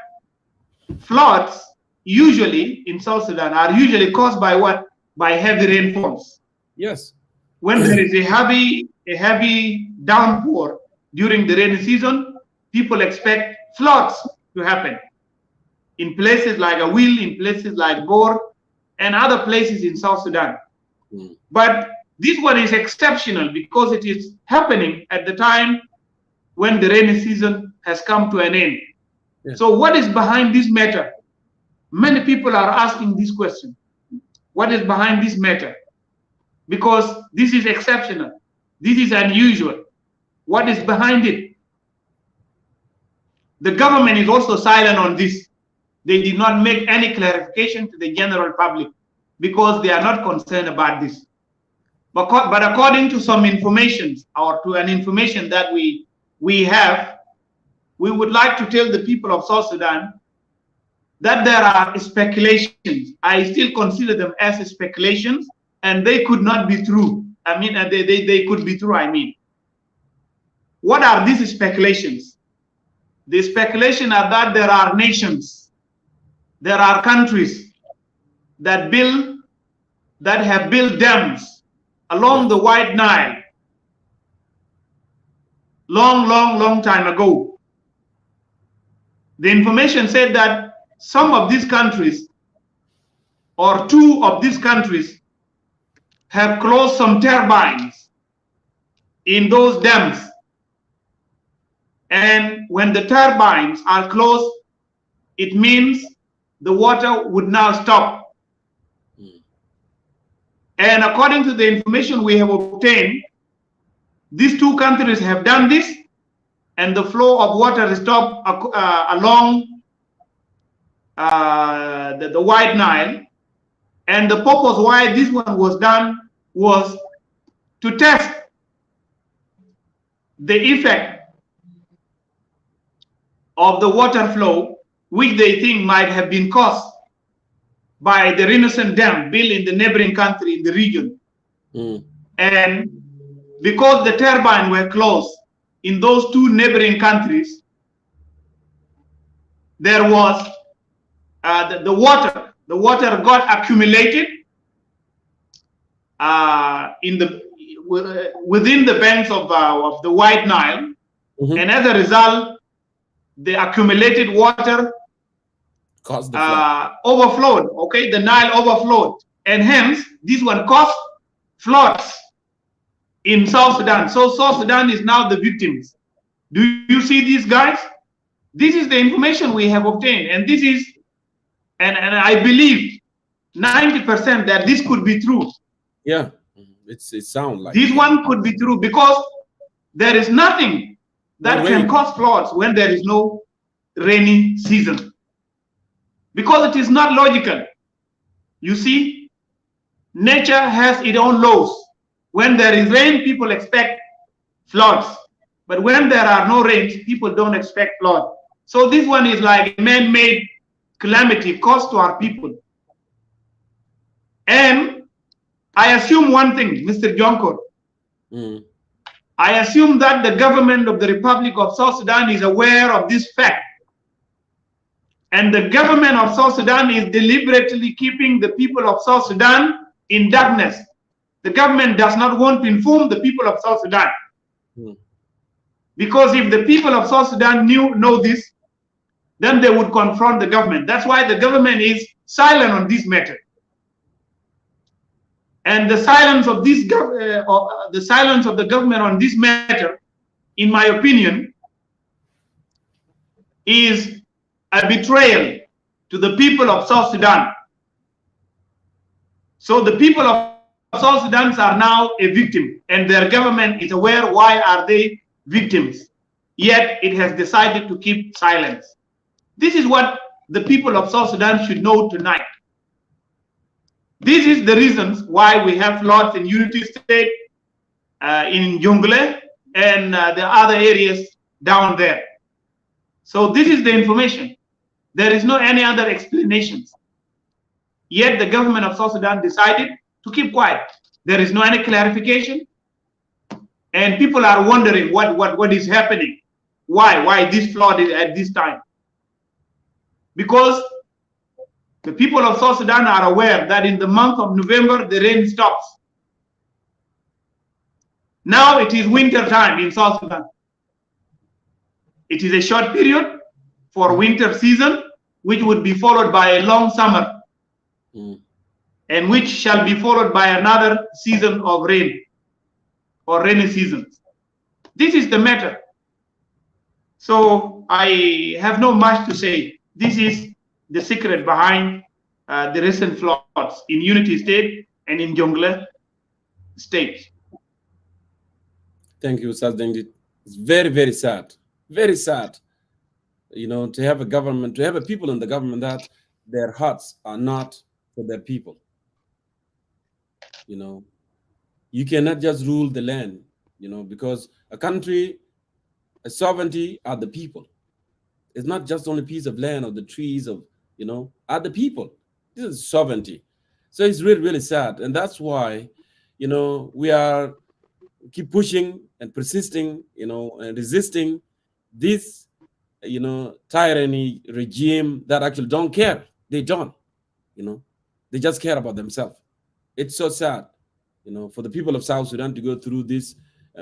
floods usually in South Sudan are usually caused by what? By heavy rainfalls. Yes. When there is a heavy downpour during the rainy season, people expect floods to happen in places like Awil, in places like Bor, and other places in South Sudan. But this one is exceptional because it is happening at the time when the rainy season has come to an end. Yes. So what is behind this matter? Many people are asking this question. What is behind this matter? Because this is exceptional. This is unusual. What is behind it? The government is also silent on this. They did not make any clarification to the general public because they are not concerned about this. But according to some information, or to an information that we have, we would like to tell the people of South Sudan that there are speculations. I still consider them as speculations, and they could not be true. I mean, they could be true, I mean. What are these speculations? The speculation are that there are nations, there are countries that have built dams along the White Nile long time ago. The information said that some of these countries, or two of these countries, have closed some turbines in those dams. And when the turbines are closed, it means the water would now stop. And according to the information we have obtained, these two countries have done this, and the flow of water stopped along the White Nile. And the purpose why this one was done was to test the effect of the water flow, which they think might have been caused by the Renaissance Dam built in the neighboring country in the region. And because the turbines were closed in those two neighboring countries, there was the water got accumulated within the banks of the White Nile, and as a result, the accumulated water caused the flood. Overflowed. Okay, the Nile overflowed, and hence this one caused floods in South Sudan. So South Sudan is now the victims. Do you see these guys? This is the information we have obtained, and this is, and I believe 90% that this could be true. Yeah, it sounds like this one could be true, because there is nothing that can cause floods when there is no rainy season, because it is not logical. You see, nature has its own laws. When there is rain, people expect floods, but when there are no rains, people don't expect flood. So this one is like a man-made calamity caused to our people. And I assume one thing, Mr. Jonkor. I assume that the government of the Republic of South Sudan is aware of this fact. And the government of South Sudan is deliberately keeping the people of South Sudan in darkness. The government does not want to inform the people of South Sudan. Because if the people of South Sudan know this, then they would confront the government. That's why the government is silent on this matter. And the silence of this the silence of the government on this matter, in my opinion, is a betrayal to the people of South Sudan. So the people of South Sudan are now a victim, and their government is aware why are they victims. Yet it has decided to keep silence. This is what the people of South Sudan should know tonight. This is the reasons why we have floods in Unity State, in Jonglei, and the other areas down there. So this is the information. There is no any other explanations. Yet the government of South Sudan decided to keep quiet. There is no any clarification. And people are wondering what is happening. Why this flood is at this time? Because the people of South Sudan are aware that in the month of November, the rain stops. Now it is winter time in South Sudan. It is a short period for winter season, which would be followed by a long summer, and which shall be followed by another season of rain or rainy seasons. This is the matter. So I have no much to say. This is the secret behind the recent floods in Unity State and in Jonglei State. Thank you, Sajjangit. It's very, very sad. Very sad, you know, to have a government, to have a people in the government that their hearts are not for their people. You know, you cannot just rule the land, you know, because a country, a sovereignty are the people. It's not just only a piece of land or the trees of, you know, are the people. This is sovereignty. So it's really, really sad. And that's why, you know, we are keep pushing and persisting, you know, and resisting this, you know, tyranny regime that actually don't care. They don't, you know, they just care about themselves. It's so sad, you know, for the people of South Sudan to go through this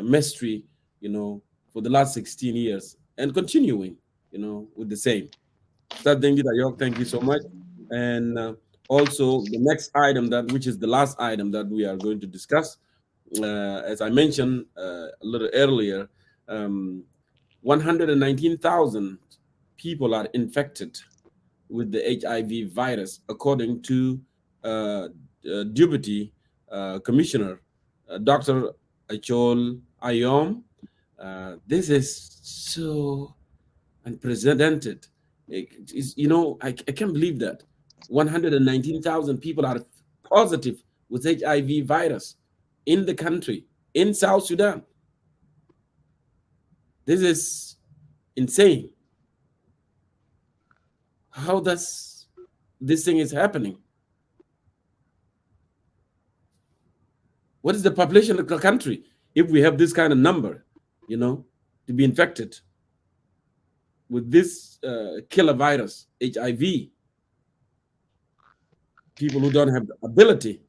mystery, you know, for the last 16 years and continuing, you know, with the same. Thank you so much. And also the next item, which is the last item that we are going to discuss, as I mentioned a little earlier, 119,000 people are infected with the HIV virus, according to Deputy Commissioner Dr. Achol Ayom. This is so unprecedented. You know, I can't believe that 119,000 people are positive with HIV virus in the country. in South Sudan. This is insane. How does this thing is happening? What is the population of the country if we have this kind of number, you know, to be infected with this killer virus, HIV? People who don't have the ability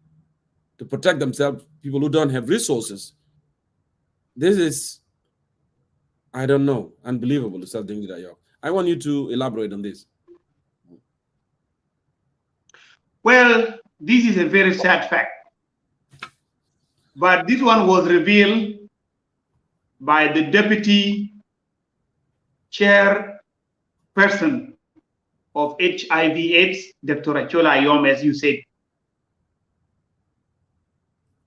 to protect themselves, people who don't have resources. This is, I don't know, unbelievable. I want you to elaborate on this. Well, this is a very sad fact. But this one was revealed by the deputy chairperson of HIV/AIDS, Dr. Achola Ayom, as you said.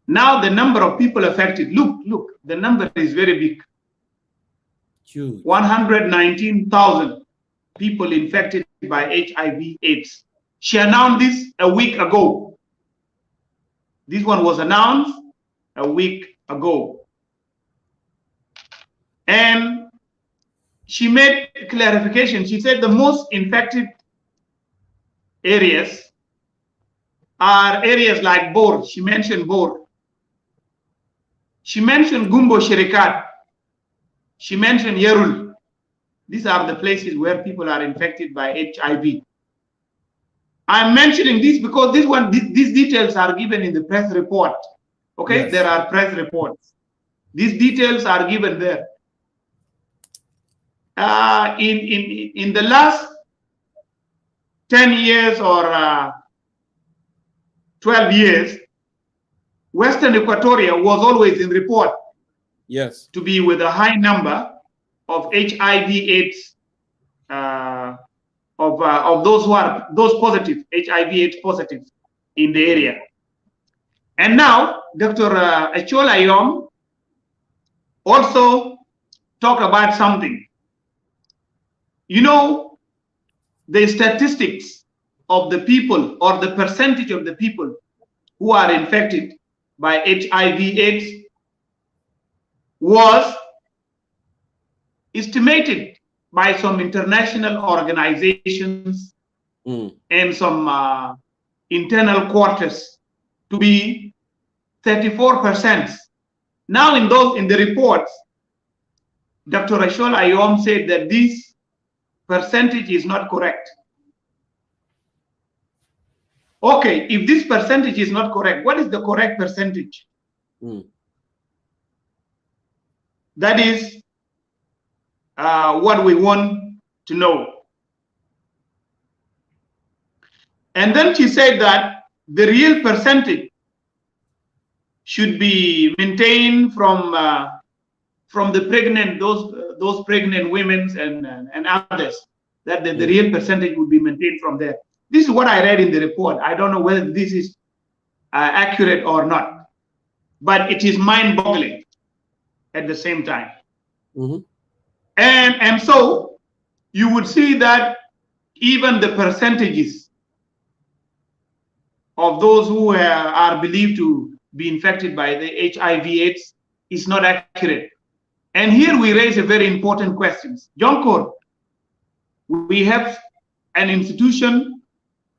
Now the number of people affected, look, the number is very big. Huge. 119,000 people infected by HIV/AIDS. She announced this a week ago. This one was announced a week ago. And she made clarification. She said the most infected areas are areas like Bor. She mentioned Bor. She mentioned Gumbo Shirikat. She mentioned Yerul. These are the places where people are infected by HIV. I'm mentioning this because these details are given in the press report. Okay, yes. There are press reports. These details are given there. In the last 10 years or 12 years, Western Equatoria was always in report. Yes. To be with a high number of HIV/AIDS, of those positive, HIV/AIDS positive in the area. And now, Dr. Achola Ayom also talked about something. You know, the statistics of the people or the percentage of the people who are infected by HIV/AIDS was estimated by some international organizations and some internal quarters to be 34%. Now in the reports, Dr. Achola Ayom said that this percentage is not correct. Okay, if this percentage is not correct, what is the correct percentage? That is what we want to know. And then she said that the real percentage should be maintained from the pregnant, those pregnant women and others, that the real percentage would be maintained from there. This is what I read in the report. I don't know whether this is accurate or not, but it is mind-boggling at the same time. And so you would see that even the percentages of those who are believed to be infected by the HIV/AIDS is not accurate. And here we raise a very important question. Jonkor, we have an institution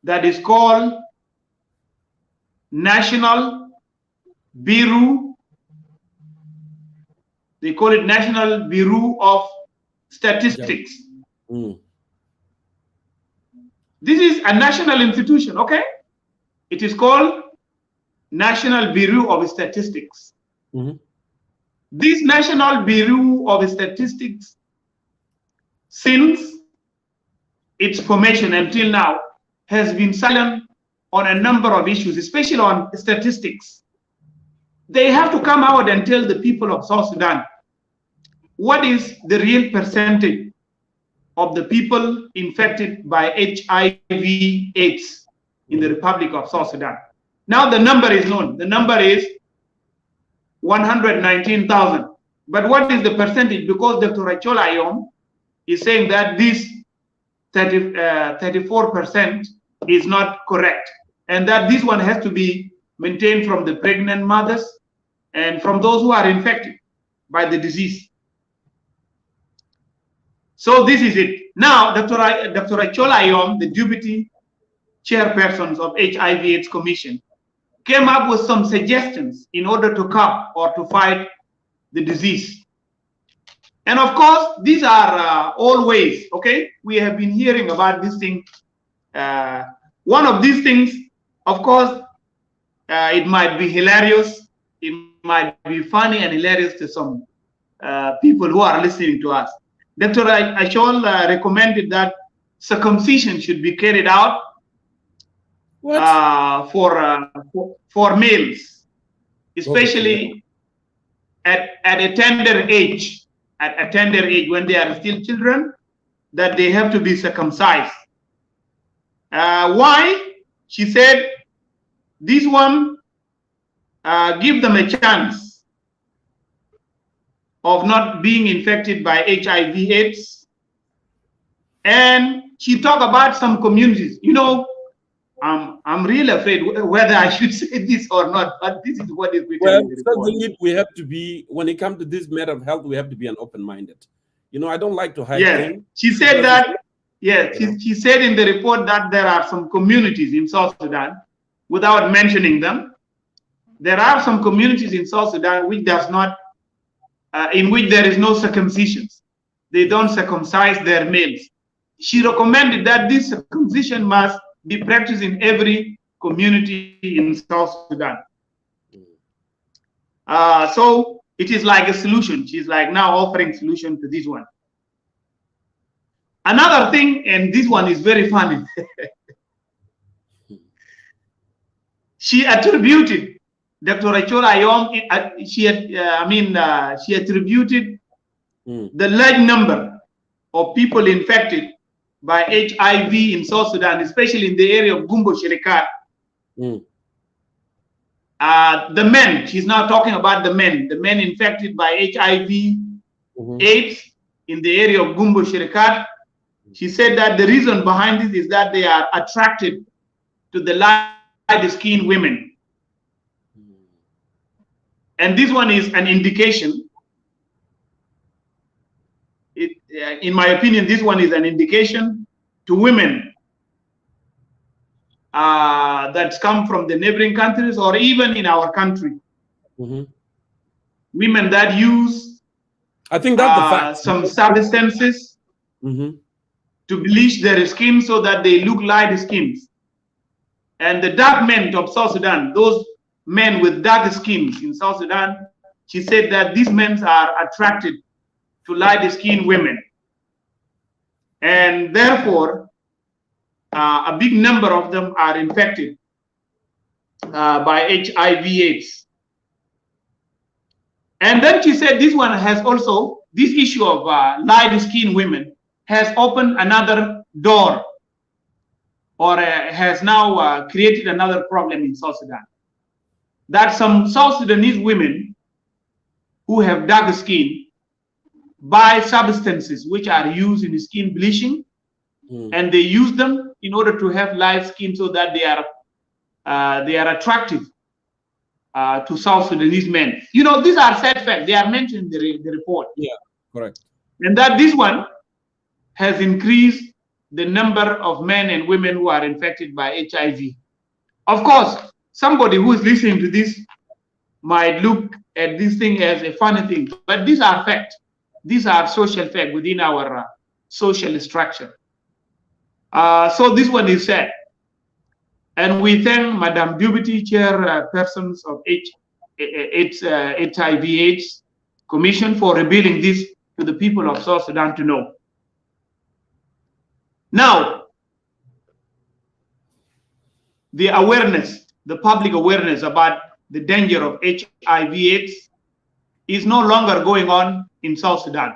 that is called National Bureau. They call it National Bureau of Statistics. This is a national institution, okay? It is called National Bureau of Statistics. This National Bureau of Statistics, since its formation until now, has been silent on a number of issues, especially on statistics. They have to come out and tell the people of South Sudan what is the real percentage of the people infected by HIV/AIDS in the Republic of South Sudan. Now the number is known. The number is 119,000. But what is the percentage? Because Dr. Achola Ayom is saying that this 34% is not correct, and that this one has to be maintained from the pregnant mothers and from those who are infected by the disease. So this is it. Now, Dr. Achola Ayom, the deputy chairperson of HIV/AIDS Commission, came up with some suggestions in order to curb or to fight the disease. And of course, these are all ways, okay? We have been hearing about this thing. One of these things, of course, it might be hilarious, it might be funny and hilarious to some people who are listening to us. Dr. Achol recommended that circumcision should be carried out for males, especially at a tender age. At a tender age, when they are still children, that they have to be circumcised. Why? She said, this one give them a chance of not being infected by HIV/AIDS. And she talked about some communities. You know, I'm really afraid whether I should say this or not, but this is what is written. Well, certainly we have to be, when it comes to this matter of health, we have to be an open-minded. You know, I don't like to hide things. She said that, she said in the report that there are some communities in South Sudan, without mentioning them, there are some communities in South Sudan which does not, in which there is no circumcision. They don't circumcise their males. She recommended that this circumcision must be practiced in every community in South Sudan. So it is like a solution. She's like now offering solution to this one. Another thing, and this one is very funny. She attributed Dr. Achola Ayom. She attributed the large number of people infected by HIV in South Sudan, especially in the area of Gumbo Shirikat. The men, she's now talking about the men infected by HIV/AIDS in the area of Gumbo Shirikat. She said that the reason behind this is that they are attracted to the light-skinned women. And this one is an indication. In my opinion, this one is an indication to women that come from the neighboring countries or even in our country. Women that use, I think that's the fact, some substances to bleach their skin so that they look light skins. And the dark men of South Sudan, those men with dark skins in South Sudan, she said that these men are attracted to light-skinned women. And therefore, a big number of them are infected by HIV/AIDS. And then she said this one has also, this issue of light-skinned women has opened another door, or has now created another problem in South Sudan. That some South Sudanese women who have dark skin buy substances which are used in skin bleaching, and they use them in order to have light skin so that they are attractive to South Sudanese men. You know, these are sad facts. They are mentioned in the report. Yeah, correct. And that this one has increased the number of men and women who are infected by HIV. Of course, somebody who is listening to this might look at this thing as a funny thing, but these are facts. These are social facts within our social structure. So this one is sad. And we thank Madam Deputy Chairpersons of HIV/AIDS Commission for revealing this to the people of South Sudan to know. Now, the awareness, the public awareness about the danger of HIV/AIDS is no longer going on in South Sudan.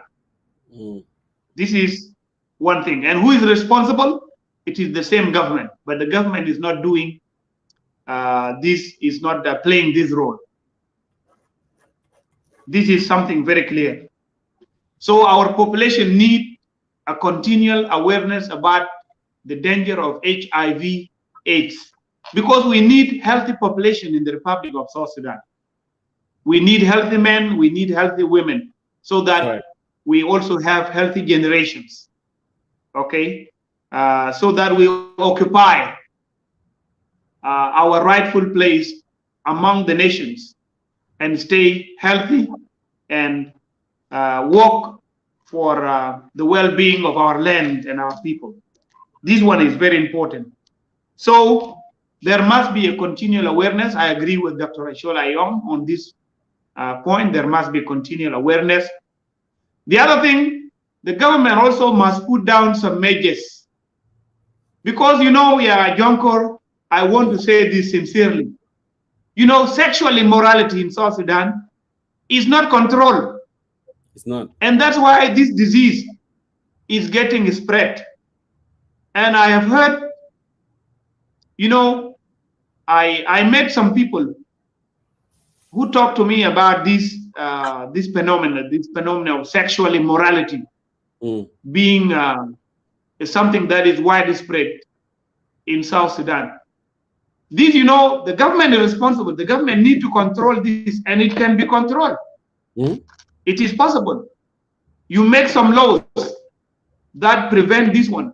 This is one thing. And who is responsible? It is the same government, but the government is not doing this, is not playing this role. This is something very clear. So our population need a continual awareness about the danger of HIV/AIDS, because we need healthy population in the Republic of South Sudan. We need healthy men, we need healthy women, so that Right. we also have healthy generations. Okay, so that we occupy our rightful place among the nations and stay healthy and work for the well-being of our land and our people. This one is very important. So there must be a continual awareness. I agree with Dr. Ashola Ayong on this point. There must be continual awareness. The other thing, the government also must put down some measures. Because, yeah, Jonkor, I want to say this sincerely. Sexual immorality in South Sudan is not controlled. It's not. And that's why this disease is getting spread. And I have heard, I met some people who talked to me about this phenomenon of sexual immorality being something that is widespread in South Sudan. This, the government is responsible. The government need to control this, and it can be controlled. It is possible. You make some laws that prevent this one.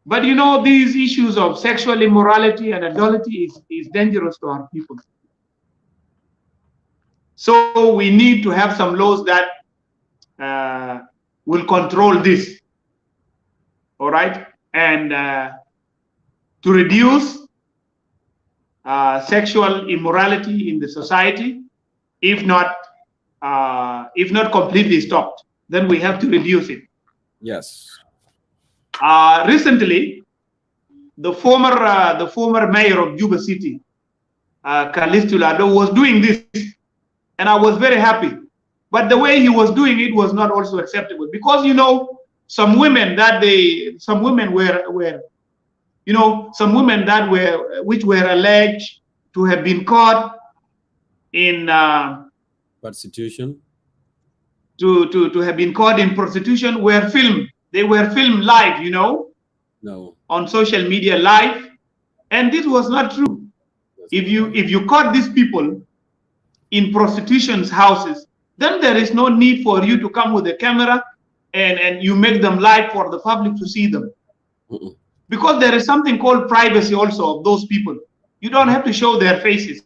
But these issues of sexual immorality and adultery is dangerous to our people. So we need to have some laws that will control this. All right? And to reduce sexual immorality in the society, if not completely stopped, then we have to reduce it. Yes. Recently, the former mayor of Juba City, Callisto Lado, was doing this, and I was very happy. But the way he was doing it was not also acceptable, because some women which were alleged to have been caught in prostitution, to have been caught in prostitution were filmed. They were filmed live, no, on social media live, and this was not true. If you caught these people in prostitution's houses, then there is no need for you to come with a camera and you make them live for the public to see them. Because there is something called privacy also of those people. You don't have to show their faces.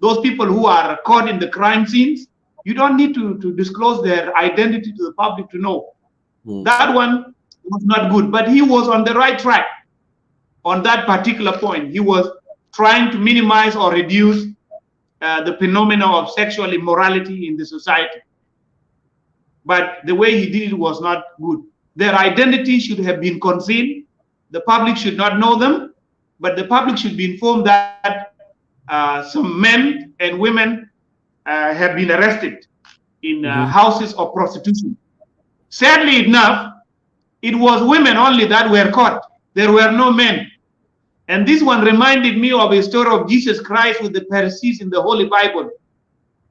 Those people who are caught in the crime scenes, you don't need to disclose their identity to the public to know. That one was not good, but he was on the right track on that particular point. He was trying to minimize or reduce the phenomena of sexual immorality in the society. But the way he did it was not good. Their identity should have been concealed. The public should not know them, but the public should be informed that some men and women have been arrested in houses of prostitution. Sadly enough, it was women only that were caught. There were no men. And this one reminded me of a story of Jesus Christ with the Pharisees in the Holy Bible.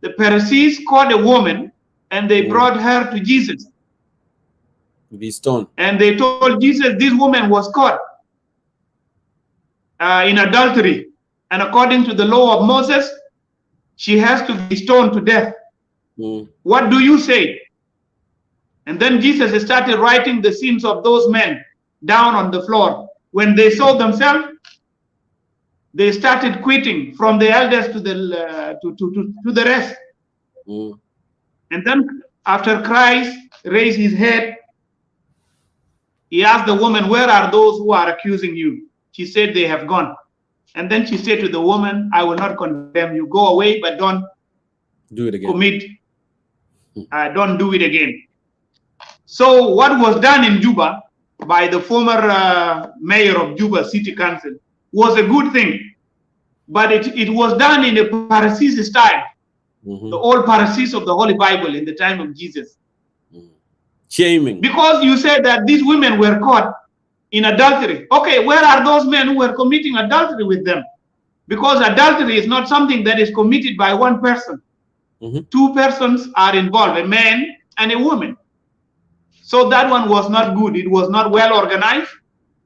The Pharisees caught a woman and they brought her to Jesus. Be stoned. And they told Jesus this woman was caught in adultery. And according to the law of Moses, she has to be stoned to death. What do you say? And then Jesus started writing the sins of those men down on the floor. When they saw themselves, they started quitting from the elders to the rest. And then after Christ raised his head, he asked the woman, "Where are those who are accusing you?" She said, "They have gone." And then she said to the woman, "I will not condemn you. Go away, but don't do it again. Don't do it again." So what was done in Juba by the former mayor of Juba City Council was a good thing, but it was done in a Pharisee style, the old Pharisees of the Holy Bible in the time of Jesus. Shaming. Because you said that these women were caught in adultery. Okay, where are those men who were committing adultery with them? Because adultery is not something that is committed by one person. Two persons are involved, a man and a woman. So that one was not good. It was not well organized,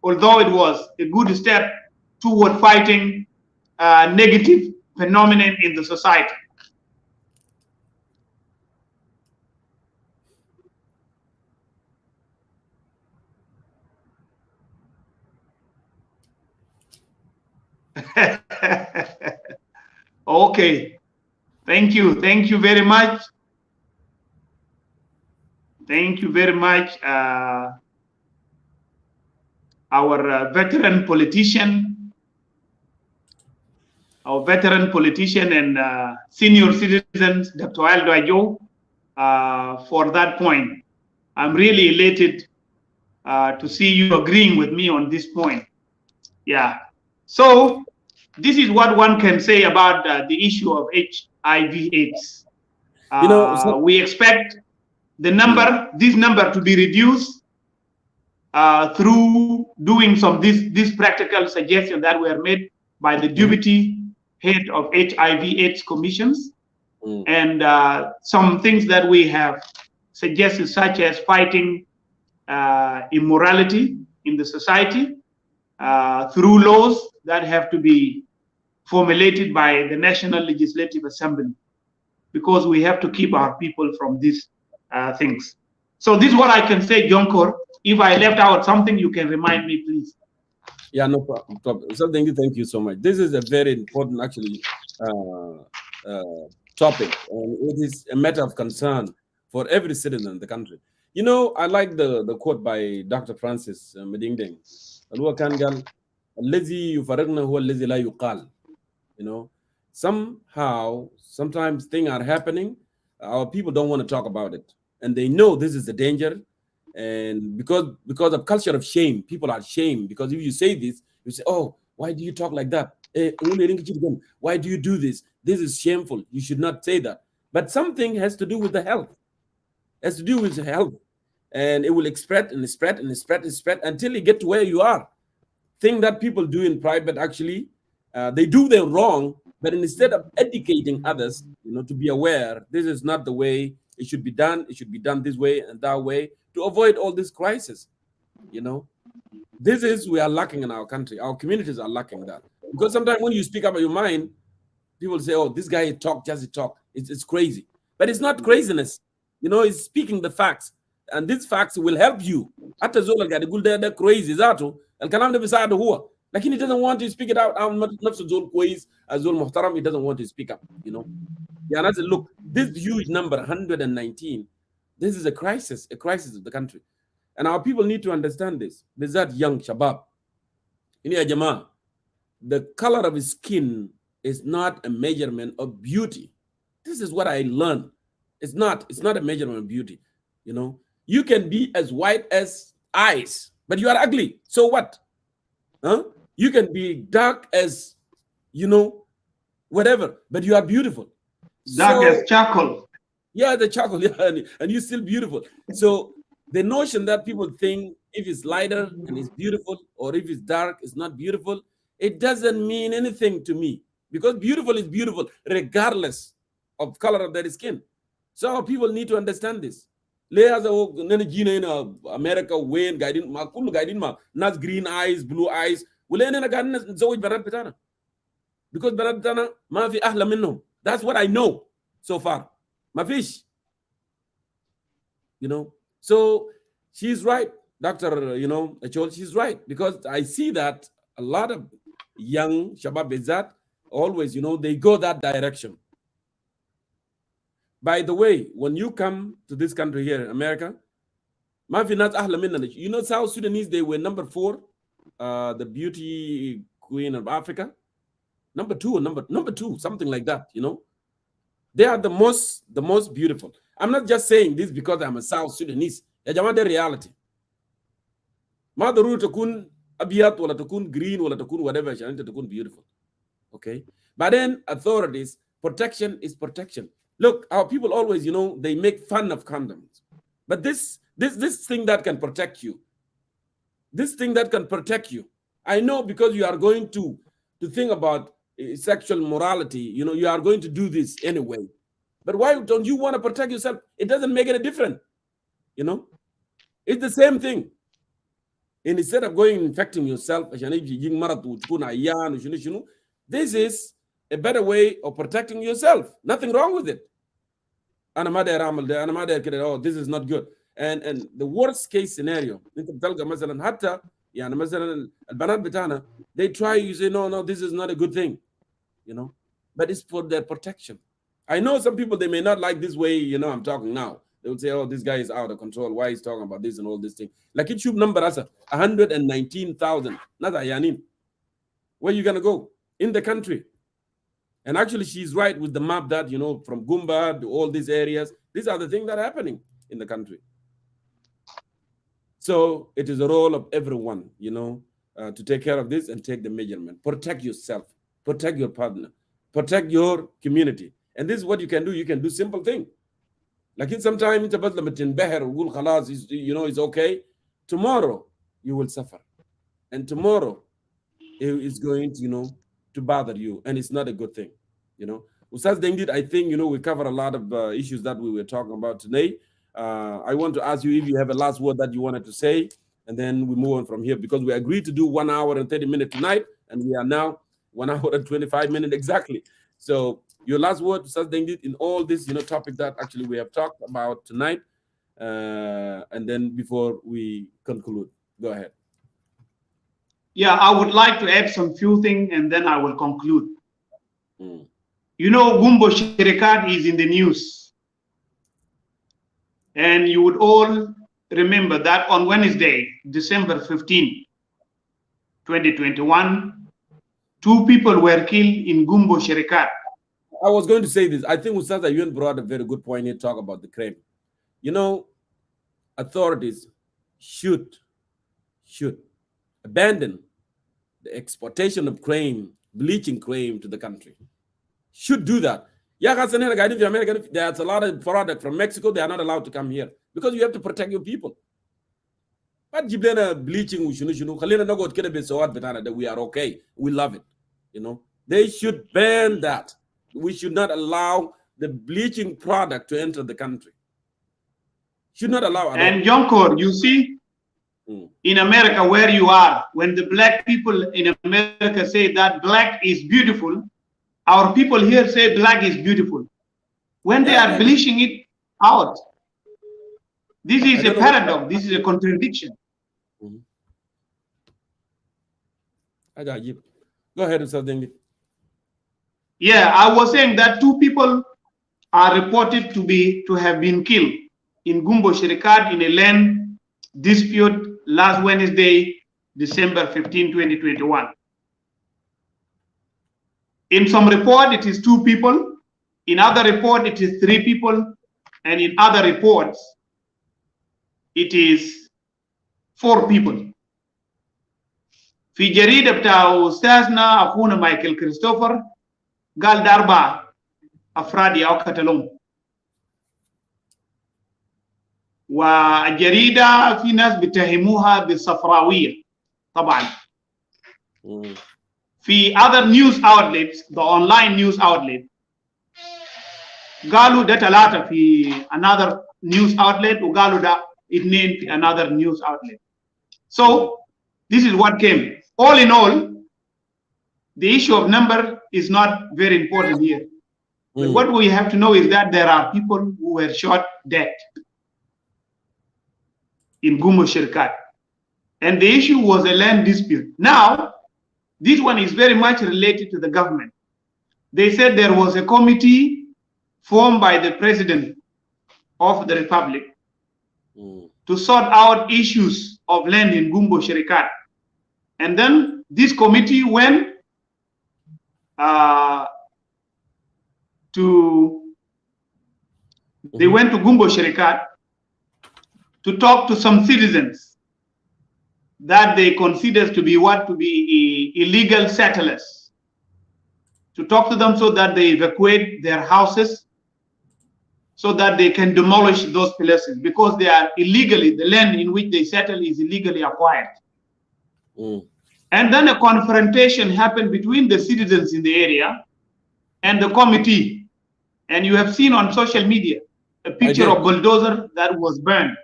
although it was a good step toward fighting negative phenomenon in the society. Okay, thank you very much. Thank you very much, our veteran politician, and senior citizens, Dr. Aldo Ajo, for that point. I'm really elated to see you agreeing with me on this point. Yeah. So this is what one can say about the issue of HIV/AIDS. We expect this number to be reduced through doing some these practical suggestions that were made by the deputy head of HIV/AIDS commissions, and some things that we have suggested, such as fighting immorality in the society through laws that have to be formulated by the National Legislative Assembly, because we have to keep our people from these things. So this is what I can say, Jonkor. If I left out something, you can remind me, please. Yeah, no problem. So thank you so much. This is a very important, actually, topic, and it is a matter of concern for every citizen in the country. You know, I like the quote by Dr. Francis Medingding. You know, sometimes things are happening, our people don't want to talk about it, and they know this is a danger. And because of culture of shame, people are shamed, because if you say this, you say, oh, why do you talk like that? Why do you do this? This is shameful, you should not say that. But something has to do with the health, and it will spread and spread and spread and spread until you get to where you are. Thing that people do in private, actually, they do their wrong, but instead of educating others, to be aware, this is not the way it should be done. It should be done this way and that way to avoid all this crisis. This is, we are lacking in our country. Our communities are lacking that, because sometimes when you speak up your mind, people say, oh, this guy talk, just talk. It's crazy, but it's not craziness. It's speaking the facts, and these facts will help you. Hata zola gadi gulda da crazy zato الكلام ده بيساعده هو, لكن he doesn't want to speak it out. نفسه زول كويس, زول محترم, he doesn't want to speak up. Yeah, that's a look. This huge number, 119. This is a crisis of the country, and our people need to understand this. There's that young shabab. The color of his skin is not a measurement of beauty. This is what I learned. It's not a measurement of beauty. You can be as white as ice, but you are ugly. So what? You can be dark as, whatever, but you are beautiful. Dark as charcoal. Yeah, the charcoal, yeah, and you're still beautiful. So the notion that people think if it's lighter and it's beautiful, or if it's dark, it's not beautiful, it doesn't mean anything to me, because beautiful is beautiful regardless of color of their skin. So our people need to understand this. America Wayne guiding ma kulu guiding ma nas green eyes, blue eyes. Because baratana ma fi ahla minhum. That's what I know so far. Ma fish. So she's right, Dr. Achol, she's right, because I see that a lot of young Shabab Bezat always, they go that direction. By the way, when you come to this country here in America, South Sudanese, they were number 4, the beauty queen of Africa. Number 2, number 2, something like that. They are the most beautiful. I'm not just saying this because I'm a South Sudanese. The reality. Madaru takun abiyat wala takun green wala takun whatever, takun beautiful. Okay? But then authorities, protection is protection. Look, our people always, they make fun of condoms. But this thing that can protect you, I know, because you are going to think about sexual morality, you are going to do this anyway. But why don't you want to protect yourself? It doesn't make any difference. It's the same thing. And instead of going infecting yourself, this is a better way of protecting yourself. Nothing wrong with it. Oh, this is not good. And the worst case scenario, they try, you say, no, this is not a good thing, but it's for their protection. I know some people, they may not like this way, I'm talking now. They would say, oh, this guy is out of control. Why he's talking about this and all this thing? Like it should number us 119,000. Where you going to go? In the country. And actually, she's right with the map that, from Gumba to all these areas, these are the things that are happening in the country. So it is a role of everyone, to take care of this and take the measurement. Protect yourself, protect your partner, protect your community. And this is what you can do. You can do simple things. Like sometimes it's okay. Tomorrow you will suffer. And tomorrow it is going to bother you. And it's not a good thing. Ustaz Dengit, I think, we cover a lot of issues that we were talking about today. I want to ask you if you have a last word that you wanted to say, and then we move on from here, because we agreed to do 1 hour and 30 minutes tonight, and we are now 1 hour and 25 minutes exactly. So your last word, Ustaz Dengit, in all this, topic that actually we have talked about tonight, and then before we conclude, go ahead. Yeah, I would like to add some few things, and then I will conclude. Gumbo Shirikat is in the news. And you would all remember that on Wednesday, December 15, 2021, 2 people were killed in Gumbo Shirikat. I was going to say this. I think Ustaz Ayun brought a very good point here, talk about the crime. Authorities should abandon the exportation of crime, bleaching crime to the country. Should do that. There's a lot of product from Mexico. They are not allowed to come here because you have to protect your people. But bleaching, we are okay. We love it. They should ban that. We should not allow the bleaching product to enter the country. Should not allow. And Jonkor, you see, in America where you are, when the black people in America say that black is beautiful, our people here say black is beautiful. When they are bleaching it out, this is a paradox. This is a contradiction. Go ahead, Ustaz Dengit. Yeah, I was saying that 2 people are reported to have been killed in Gumbo Shirikat in a land dispute last Wednesday, December 15, 2021. In some report, it is 2 people. In other report, it is 3 people. And in other reports, it is 4 people. في جريدة بتاع أستاذنا أخونا مايكل كريستوفر قال ده 4 أفراد أو قتلهم. والجريدة في ناس بيتهموها بالصفراوية طبعا. في other news outlets, the online news outlet, قالوا ده 3 في another news outlet وقالوا ده 2 في another news outlet. So this is what came. All in all, the issue of number is not very important here. But what we have to know is that there are people who were shot dead in Gumbo Shirikat. And the issue was a land dispute. Now, this one is very much related to the government. They said there was a committee formed by the president of the republic to sort out issues of land in Gumbo Shirikat. And then this committee went they went to Gumbo Shirikat to talk to some citizens that they consider to be illegal settlers, to talk to them so that they evacuate their houses, so that they can demolish those places, because they are illegally, the land in which they settle is illegally acquired. And then a confrontation happened between the citizens in the area and the committee. And you have seen on social media a picture of bulldozer that was burned,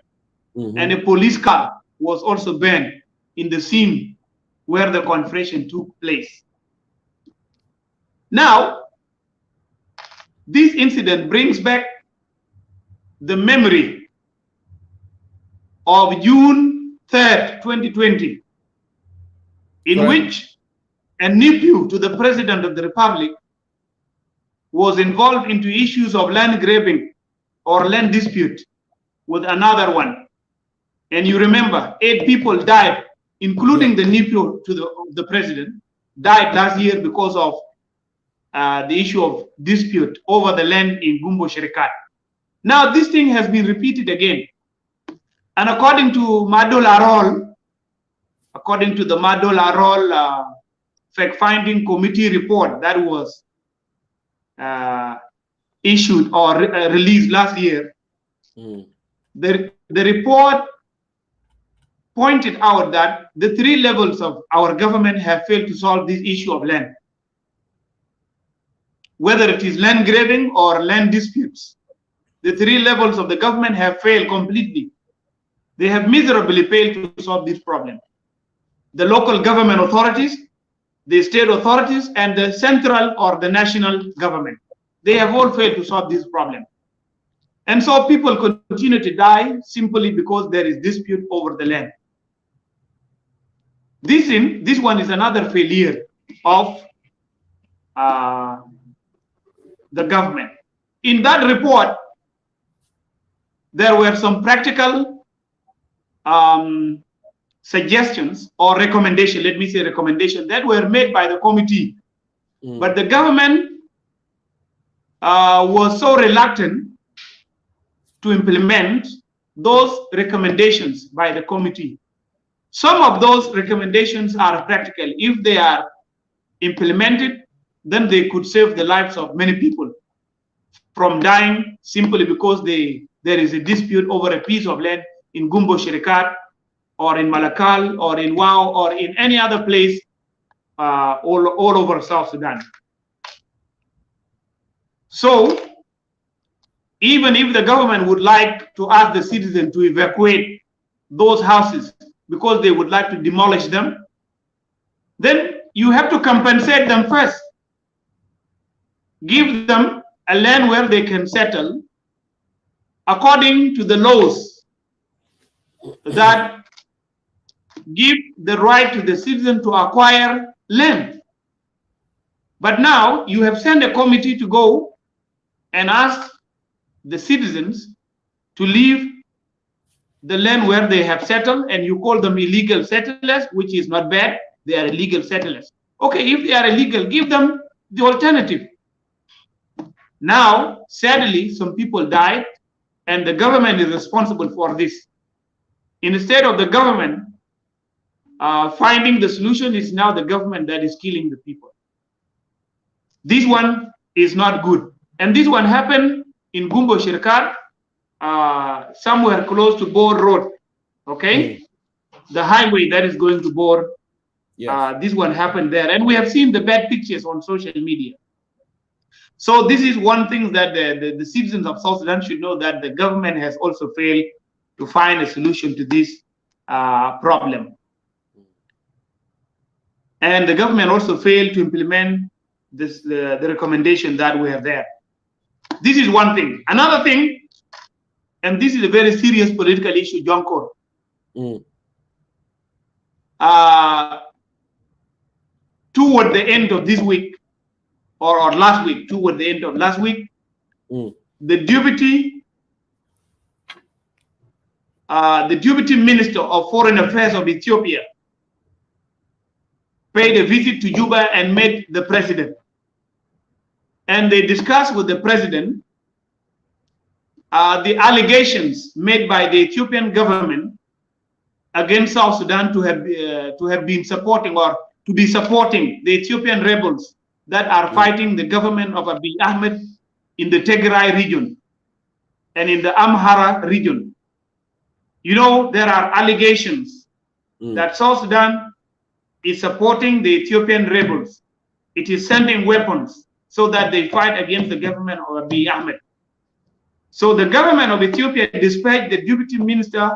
and a police car was also burned in the scene where the confrontation took place. Now, this incident brings back the memory of June 3rd, 2020, in which a nephew to the President of the Republic was involved into issues of land grabbing or land dispute with another one. And you remember, 8 people died, including the nephew to the president, died last year because of the issue of dispute over the land in Gumbo Sherikat. Now, this thing has been repeated again. And according to Madol Arol, according to the Madol Arol fact-finding committee report that was issued or released last year, the report pointed out that the 3 levels of our government have failed to solve this issue of land, whether it is land grabbing or land disputes. The 3 levels of the government have failed completely. They have miserably failed to solve this problem. The local government authorities, the state authorities, and the central or the national government, they have all failed to solve this problem. And so people continue to die simply because there is dispute over the land. This one is another failure of the government. In that report, there were some practical suggestions or recommendations, let me say recommendations, that were made by the committee. But the government was so reluctant to implement those recommendations by the committee. Some of those recommendations are practical. If they are implemented, then they could save the lives of many people from dying simply because there is a dispute over a piece of land in Gumbo Sherikat or in Malakal or in Wau or in any other place all over South Sudan. So even if the government would like to ask the citizen to evacuate those houses because they would like to demolish them, then you have to compensate them first. Give them a land where they can settle according to the laws that give the right to the citizen to acquire land. But now you have sent a committee to go and ask the citizens to leave the land where they have settled, and you call them illegal settlers, which is not bad. They are illegal settlers. Okay, if they are illegal, give them the alternative. Now, sadly, some people died, and the government is responsible for this. Instead of the government finding the solution, it's now the government that is killing the people. This one is not good. And this one happened in Gumbo Sherikat, somewhere close to Bor Road, okay? The highway that is going to Bor, this one happened there. And we have seen the bad pictures on social media. So this is one thing that the citizens of South Sudan should know, that the government has also failed to find a solution to this problem. And the government also failed to implement this, the recommendation that we have there. This is one thing. Another thing, and this is a very serious political issue, John Cole. Toward the end of this week, or last week, toward the end of last week, the deputy minister of Foreign Affairs of Ethiopia paid a visit to Juba and met the president. And they discussed with the president the allegations made by the Ethiopian government against South Sudan to have been supporting, or to be supporting, the Ethiopian rebels that are fighting the government of Abiy Ahmed in the Tigray region and in the Amhara region. You know, there are allegations that South Sudan is supporting the Ethiopian rebels. It is sending weapons so that they fight against the government of Abiy Ahmed. So the government of Ethiopia dispatched the deputy minister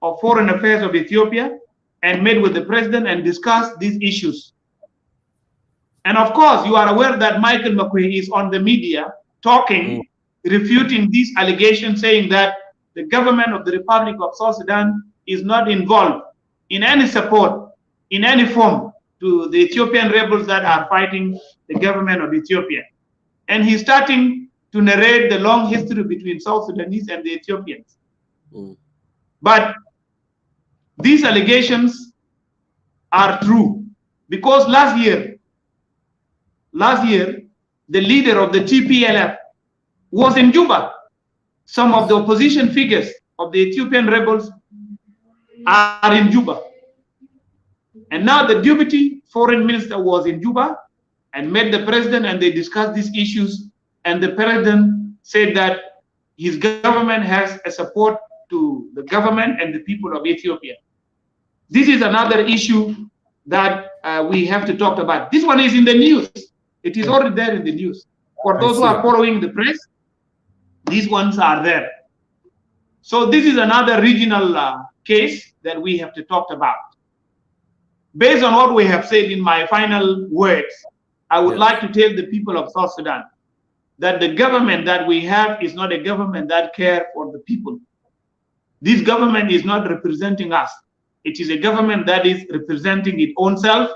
of Foreign Affairs of Ethiopia and met with the president and discussed these issues. And of course, you are aware that Michael McQueen is on the media talking, refuting these allegations, saying that the government of the Republic of South Sudan is not involved in any support, in any form, to the Ethiopian rebels that are fighting the government of Ethiopia. And he's starting to narrate the long history between South Sudanese and the Ethiopians. But these allegations are true, because last year, the leader of the TPLF was in Juba. Some of the opposition figures of the Ethiopian rebels are in Juba. And now the deputy foreign minister was in Juba and met the president, and they discussed these issues. And the president said that his government has a support to the government and the people of Ethiopia. This is another issue that we have to talk about. This one is in the news. It is already there in the news. For those who are following the press, these ones are there. So this is another regional case that we have to talk about. Based on what we have said, in my final words, I would like to tell the people of South Sudan that the government that we have is not a government that cares for the people. This government is not representing us. It is a government that is representing its own self.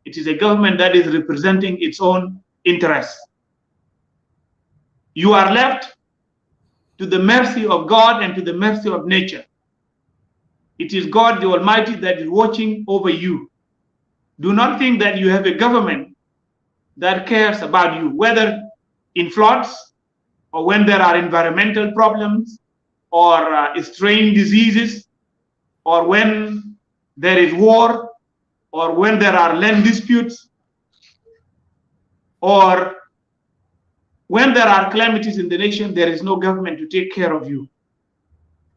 It is a government that is representing its own interests. You are left to the mercy of God and to the mercy of nature. It is God the Almighty that is watching over you. Do not think that you have a government that cares about you, whether in floods or when there are environmental problems or strange diseases, or when there is war, or when there are land disputes, or when there are calamities in the nation. There is no government to take care of you.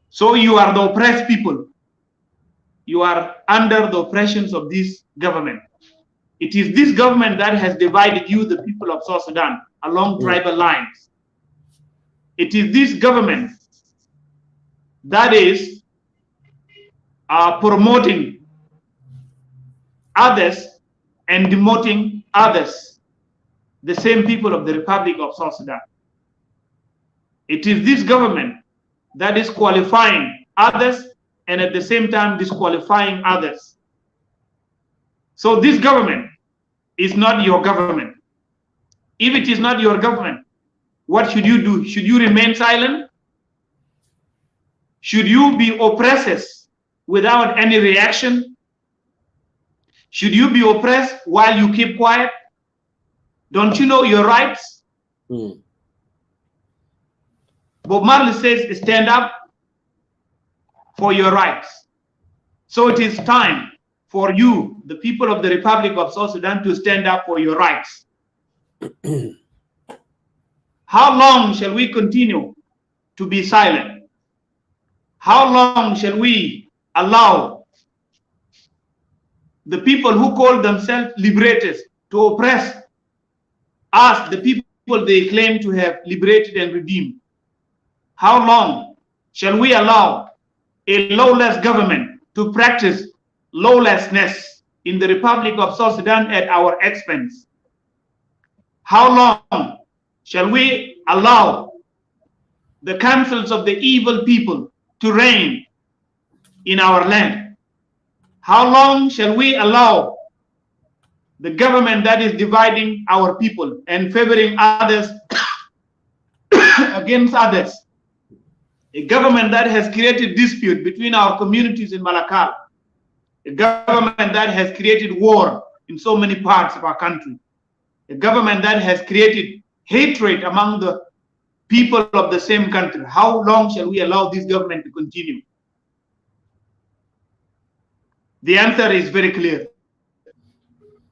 So you are the oppressed people. You are under the oppressions of this government. It is this government that has divided you, the people of South Sudan, along tribal lines. It is this government that is promoting others and demoting others, the same people of the Republic of South Sudan. It is this government that is qualifying others and at the same time disqualifying others. So this government is not your government. If it is not your government, what should you do? Should you remain silent? Should you be oppressors without any reaction? Should you be oppressed while you keep quiet? Don't you know your rights? Bob Marley says, stand up for your rights. So it is time for you, the people of the Republic of South Sudan, to stand up for your rights. How long shall we continue to be silent? How long shall we allow the people who call themselves liberators to oppress us, the people they claim to have liberated and redeemed? How long shall we allow a lawless government to practice lawlessness in the Republic of South Sudan at our expense? How long shall we allow the councils of the evil people to reign in our land? How long shall we allow the government that is dividing our people and favoring others against others? A government that has created dispute between our communities in Malakal. A government that has created war in so many parts of our country. A government that has created hatred among the people of the same country. How long shall we allow this government to continue? The answer is very clear.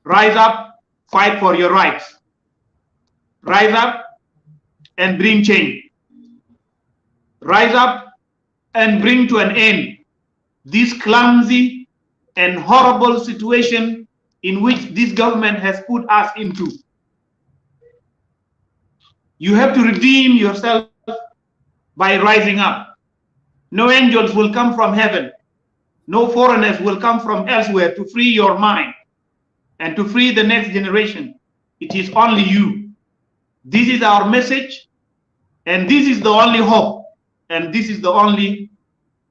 Rise up, fight for your rights. Rise up and bring change. Rise up and bring to an end this clumsy and horrible situation in which this government has put us into. You have to redeem yourself by rising up. No angels will come from heaven. No foreigners will come from elsewhere to free your mind and to free the next generation It is only you. This is our message, and this is the only hope, and this is the only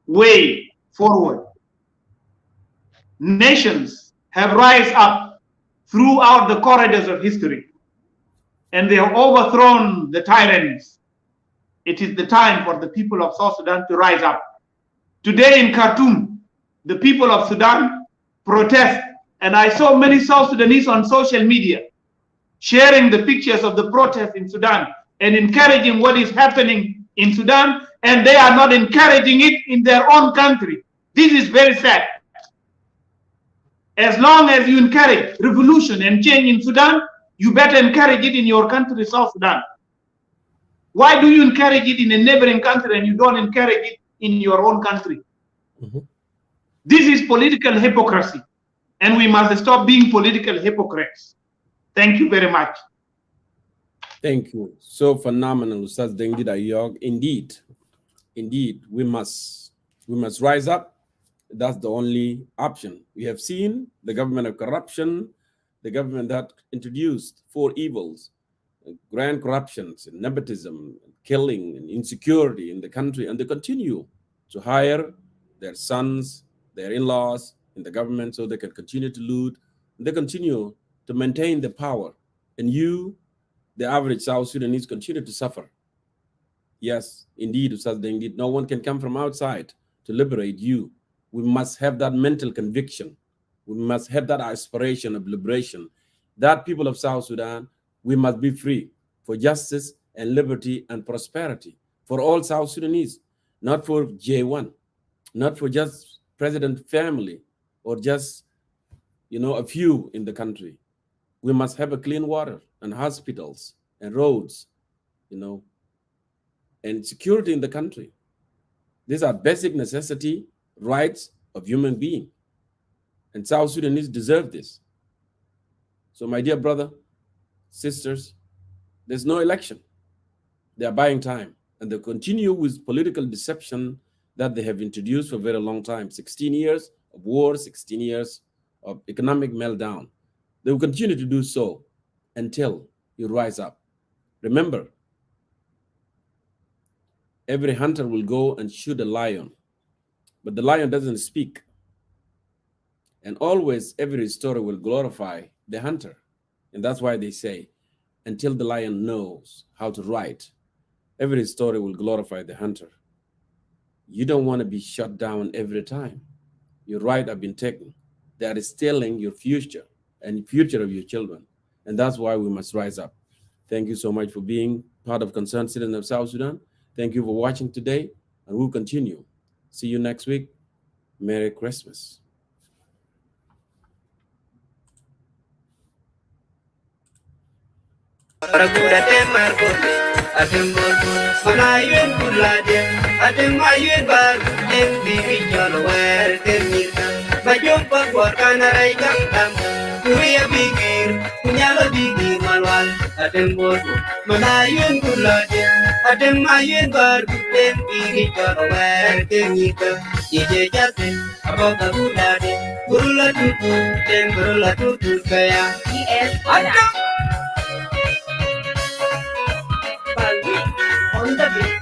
way forward. Nations have risen up throughout the corridors of history, and they have overthrown the tyrants. It is the time for the people of South Sudan to rise up. Today in Khartoum, the people of Sudan protest, and I saw many South Sudanese on social media sharing the pictures of the protest in Sudan and encouraging what is happening in Sudan, and they are not encouraging it in their own country. This is very sad. As long as you encourage revolution and change in Sudan, you better encourage it in your country, South Sudan. Why do you encourage it in a neighboring country and you don't encourage it in your own country? This is political hypocrisy, and we must stop being political hypocrites. Thank you very much. Thank you. So phenomenal, Ustaz Dengdi Ayog. Indeed, we must rise up. That's the only option. We have seen the government of corruption, the government that introduced 4 evils, grand corruptions, nepotism, killing, and insecurity in the country, and they continue to hire their sons, their in-laws in the government so they can continue to loot. They continue to maintain the power. And you, the average South Sudanese, continue to suffer. Yes, indeed, Ustaz Dengdi, no one can come from outside to liberate you. We must have that mental conviction. We must have that aspiration of liberation. That people of South Sudan, we must be free for justice and liberty and prosperity for all South Sudanese, not for J1, not for just president family or just, a few in the country. We must have a clean water and hospitals and roads, and security in the country. These are basic necessity rights of human being. And South Sudanese deserve this. So my dear brother, sisters, there's no election. They are buying time. And they continue with political deception that they have introduced for a very long time. 16 years of war, 16 years of economic meltdown. They will continue to do so until you rise up. Remember, every hunter will go and shoot a lion, but the lion doesn't speak. And always every story will glorify the hunter. And that's why they say, until the lion knows how to write, every story will glorify the hunter. You don't want to be shut down every time your right have been taken. That is stealing your future and future of your children. And that's why we must rise up. Thank you so much for being part of Concerned Citizen of South Sudan. Thank you for watching today, and we'll continue. See you next week. Merry Christmas. Kuya bigir, kunyalo bigir malwal, adem bodu, manayun kulade, adem mayun bar kudem bigi karawer kenyika, ije jate, aboga kulade, kurula tutu kaya. Yes, adem. Bagi on the beat.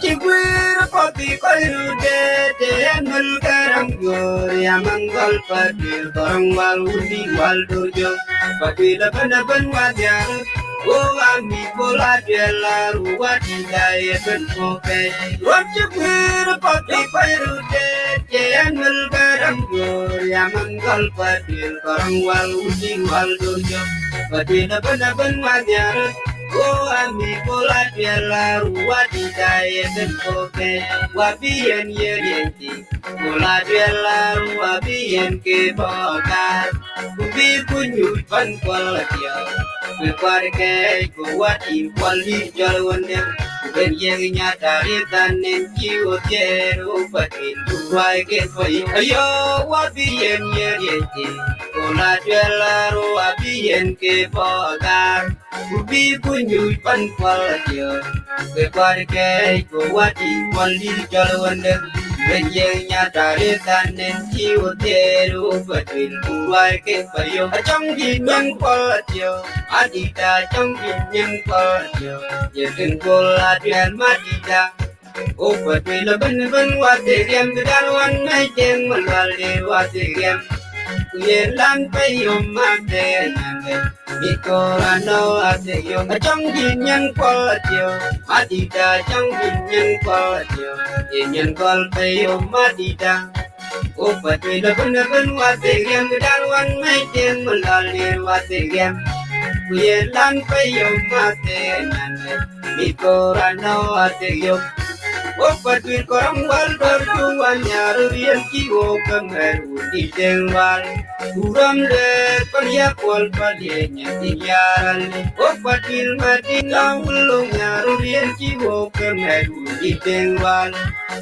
Chiguir poti koiru de anul karang gori amangal padil korang wal undi wal dojo padil ban wajar o ami bola dela ruwati daya ben poke chiguir poti koiru de anul karang gori amangal padil korang wal undi wal dojo padil ban wajar oh, amigo, la tierra, ruwati daya tenpoke, wabien yerienti, la tierra, wabien ke bokas, kubi kunyut pan kwalatia, kuparke kuwati kwali jalwande. ben ye nya tari tan nen chi wo ye ru pa tin tu wai ke pai ayo wa bi yen ye ye ti ko la tue la ru wa bi yen ke po ga ku bi ku nyu pan kwa dio ke kwa ke ko wa ti kwal di cho wan de ben ye nya tari tan nen chi wo ye ru pa tin tu wai ke pai yo trong di nhân kwa dio adita trong di nhân kwa dio ye tin ko la tue ma di da ô phật vì là bên bên hoa tề game từ đanวันให้เจงมันว่าเลยว่าเตะเกมกูเย็นล้านไปยมมาเตะนั่นเลยมีก็รันเอาอาเตะยมจ้องยินยังพอเดียวมาดีดาจ้องยินยังพอเดียวยินยังก็ไปยมมาดีดาโอ้พอดีละเป็นว่าเตะเกมคือด้านวันให้เจงมันว่าเลยว่าเตะเกมกูเย็นล้านไปยมมาเตะนั่นเลยมีก็รันเอาอาเตะยมOpatir korang wal berjuang nyari rian kiwo kemer uti tengwal Uram le pariak wal padienya tiyaran Opatir mati ngawulong nyari rian kiwo kemer uti tengwal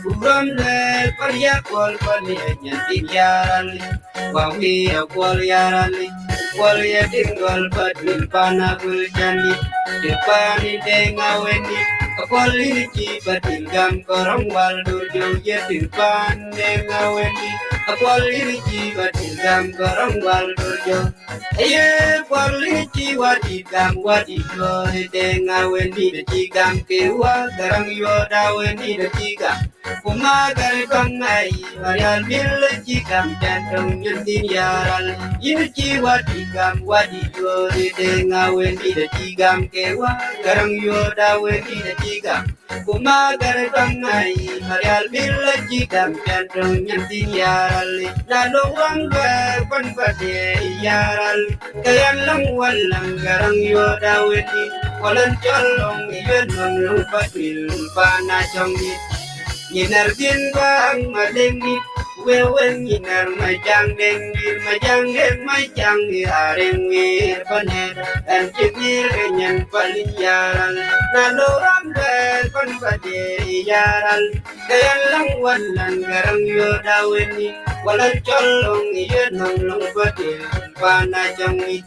Uram le pariak wal padienya tiyaran Wawi akwal yarali Wal ya tinggal patil panakul jani Depani dengaweni Akwali ci batil gam korong wal dojo ye tilpan dengaweni Akwali ci batil gam korong wal dojo Aye kwali ci wadi gam wadi lori dengaweni de ci gam kewa garang yo daweni de ci gam Kuma gari bangai varial bil ci gam jantong nyentin yaral Yin ci wadi gam wadi lori dengaweni de ci gam kewa garang yo daweni de ci gam Kuma gari bangai varial bil ci gam jantong nyentin yaral Lalu wangga pan pade yaral Kayan lang walang garang yo daweni Walang cholong iyan mang lupa bil panachong it Yinar din bang malengit Wewen yinar majang dengir Majang deng majang irareng wir paner Dan cekir kenyan palin yaral Nalo ramdal pan pade yaral Kayan lang walang garang yo daweni Walang colong iyan nang long padil panajang it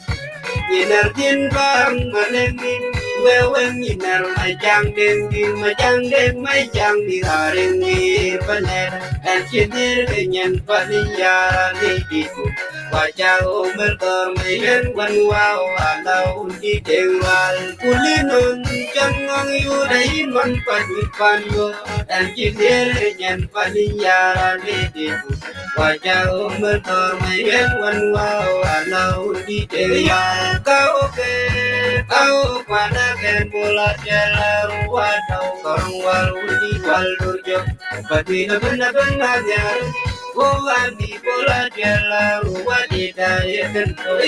Yinar din bang malengit Wewen yinar majang dengir Majang deng majang irareng wir paner Dan cekir kenyan palin yaral Didiku Wajah umur kemayan wan wow Alau di tengwal Kulinun jangang yudain wan padut panyo Dan cekir kenyan palin yaral Didiku Wajah umur kemayan wan wow Alau di tengwal Kau pada ken bola jala ruwa Tau korong walu di wal durjo Pati na benar Wadi bola jala ruwa di daya kento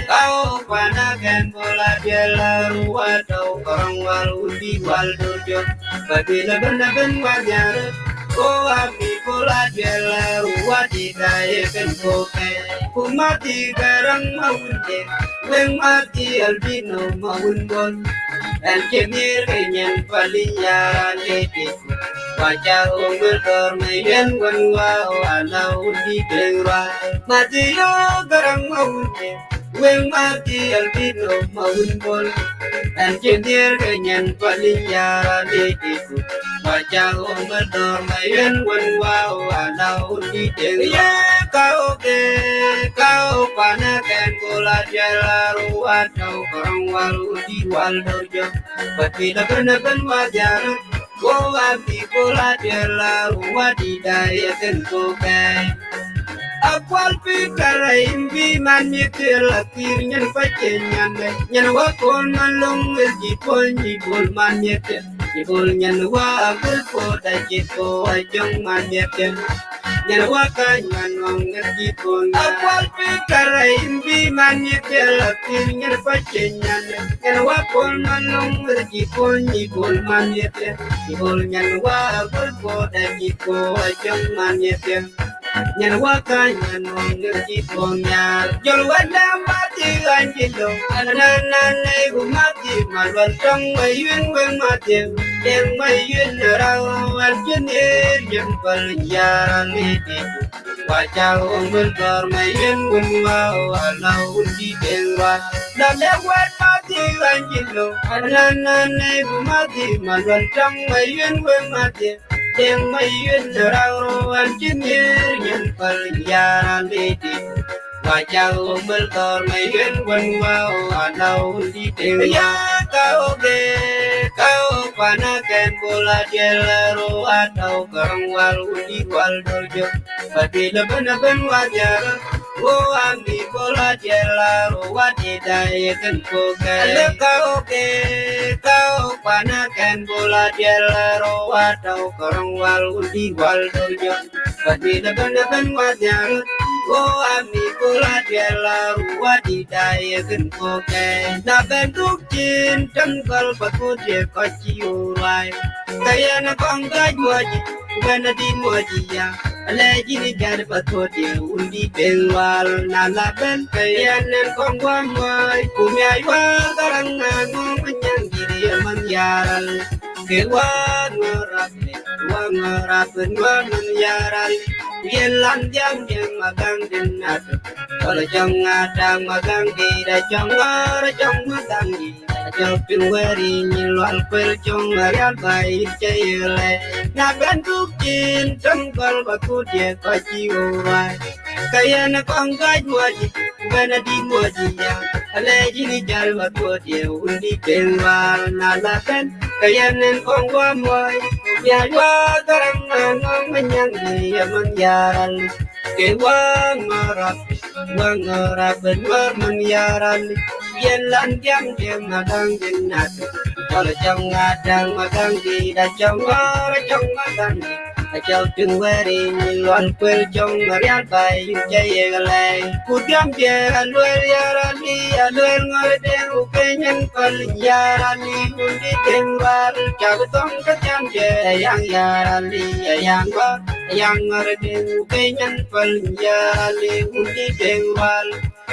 Kau panakan bola jala ruwa Tau korong walu di wal durjo Pati na benar wajar Wadi bola jala ruwa di daya kento Kumati garang maunde Weng mati albino maunbon Dan cemir kenyan palinya letiku Wajah umur kormayan wan wow Alau di tengwa Mati yo garang maunde Weng mati albino maunbon Dan cemir kenyan palinya letiku Wajah umur kormayan wan wow Alau di tengwa Kau panakan bola jala ruwa Tau korong walu di wal dojo Pati laban wajar Ko abdi bola jala ruwa di daya kento kai Akwal pikara imbi man nyetir lakir nyan pace nyan wakon malung jipol jipol man nyetir Jipol nyan wakul po da jipol ajong man nyetir Nyan waka nyan wang ngerti pun Akwal pikara imbi man nyetir lakir nyan pace nyan wakon malung jipol jipol man nyetir Jipol nyan wakul po da jipol ajong man nyetir Nyan waka nyan wong chi pom nya jol wada mati anjilo anana gu mati malwal tong mayun wen mati den mayun raw aljinir yen pal yaraliti wajah umul kor mayun wen wa ala undi denwa dale wat mati anjilo anana gu mati malwal tong mayun wen mati den mayun raw aljinir yen pal yaraliti wajah umul kor mayun wen wa ala undi denwa kau panakan bola jelaro atau kerangwal undi wal dojo pati leban wajar ambi bola jelaro wati dayakan pokai kau panakan bola jelaro atau kerangwal undi wal dojo pati leban wajar ambi bola jelaro wati dayakan pokai na bentuk cinta kal pakude kaciurai kaya na kongga juaji bana di muajiya alaji ni jar pakude undi belwal na laben kaya na kongwa mai kumya wa karanga ngong menyangiri manyaral kewa ngarapen wa manyaral yelan jam magang dinat kalau jong ngadang magang di da jong magang di jong pinweri nyilwal pel jong marial bai cayele na bentuk cinta kal baku dia kaciurai kaya na kongga juaji bana di muajiya alaji ni jal baku dia undi belwal na laben kaya nen kongwa moy ya wa karang ngong menyang dia menyaral ke wangarap benwar menyaral yen lan jam jam magang jenat kalau jang ngadang magang di da jong magang di Ajau tungwari nilwan kwel jong marial bay jayegale kudiam je alwel yarali alwel ngode ukenyen kal yarali undi tengwar jagtong kajam je yang yarali yang ngode ukenyen kal yarali undi tengwar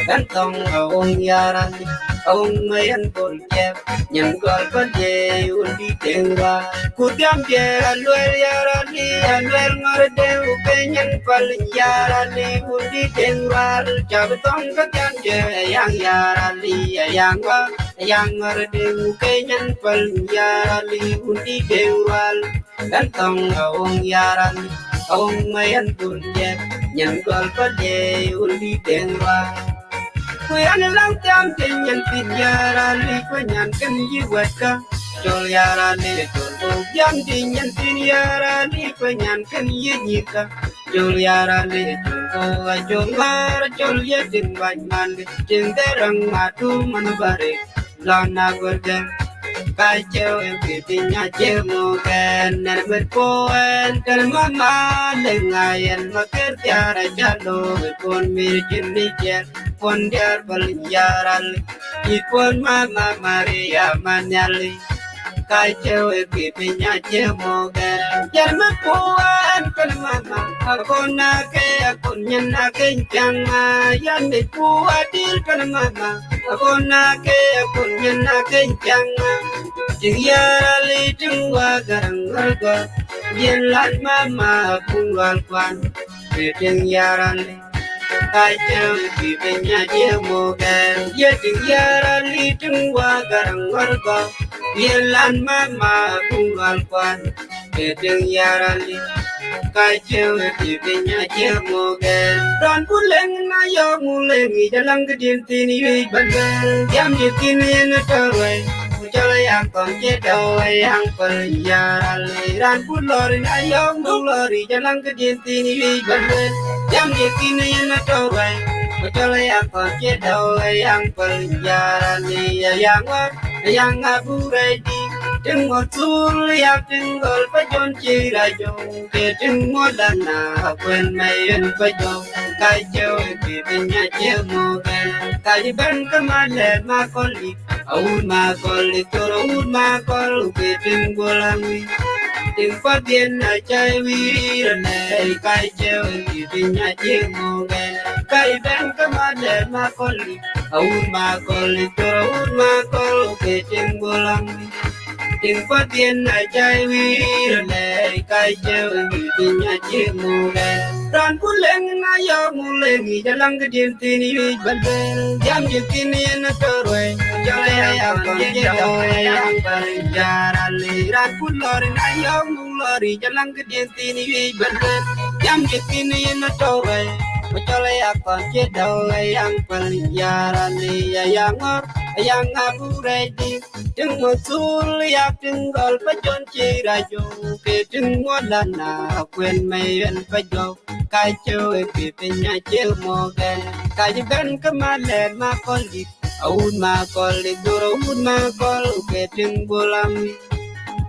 kantong awong yarali awong mayan kolje nyen kal je undi tengwar kudiam je alwel yarali alwel ngorde ukenyen pal yarali undi tengwar jabtong kajam je yang yarali yang ngorde ukenyen pal yarali undi tengwar kantong awong yarali awong mayan kolje nyen kal je undi tengwar kuyan lang jam nyen pin yarali kunyan kan yiwaka Jol yarani jol jam dinyan tin yarani penyan kan yika jol yarani jol jol yedin banyan jeng derang matu manubare lana gorda kacau pipinya cemu kan nerber poen kan mama lengayan makir tiara jalo pon mirjin nijer pon diar balinjaral ipon mama Maria manyali kacau pipinya cemu kan jangan puan kan mama aku nyana kencang yang dipuadil kan mama aku nyana kencang Jiyali jengwa garang garga Yelan mama pungwal kwan Bideng yarali Kacau bibenya jemogan Yedeng yarali jengwa garang garga Yelan mama pungwal kwan Bideng yarali Kacau bibenya jemogan Don puleng na yo muleng Jalang kedintin yui bandel Jam jitin yana tarway yang kongje dawai yang peljali ran pulori ayong dulori jalan ke jentini wi banget jam jekini na dawai yang kongje dawai yang peljali yang abu ready tengok tul yang tinggal pajon cirajong ke tengok dana pen mayen pajon kacau bibirnya cemogan kaliban kemalet makolik Aun makol itoro un makol uketing bolangi tình phát điên là chơi vi này cái treo thì tình nhà chiếc mồ ghen cái bên cái mà để mà con lì mà con lì cho mà con kể trên bờ lăng tình phát điên là chơi vi này cái treo thì tình nhà chiếc mồ ghen ran pun leng na yo mu lengi jalang ke din tini wi balbel jam je tini na torwe jale ya kon je do ya jara le ran pun lor na yo mu lori jalang ke din tini wi balbel jam je tini na torwe jale ya kon je do ya jara le ya ngor ya ngabu ready Trưng một xuân liạc trưng gol phải chôn chi ra dù kê trưng mua lần nào quên mây bên phải dù cái chơi kì bên nhà chiều mò ghen cái gì bên cái mà lên mà con lịt mà con lịt đồ mà con kê trưng bùa lâm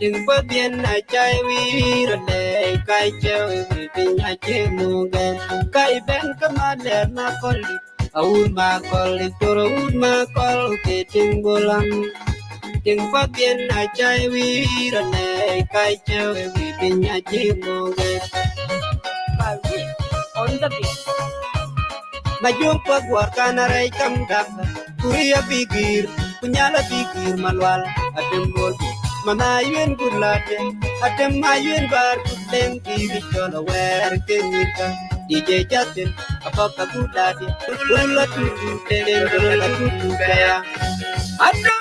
trưng bớt biên này chơi vi rồi để cái chơi kì bên nhà chiều mò ghen cái bên cái mà lên mà con lịt mà con lịt đồ mà con kê trưng bùa lâm Tiếng phát biên là chơi vi rồi này cái chơi vì tình nhà chi mồ ghê mà chung qua quả cana ray cam đạp kuria pikir punyala pikir malwal atem bol mana yuen kulate atem mayuen bar kutem kiri chola wer kenyika DJ Justin apa kabudade ulat tu telen ulat tu kaya ada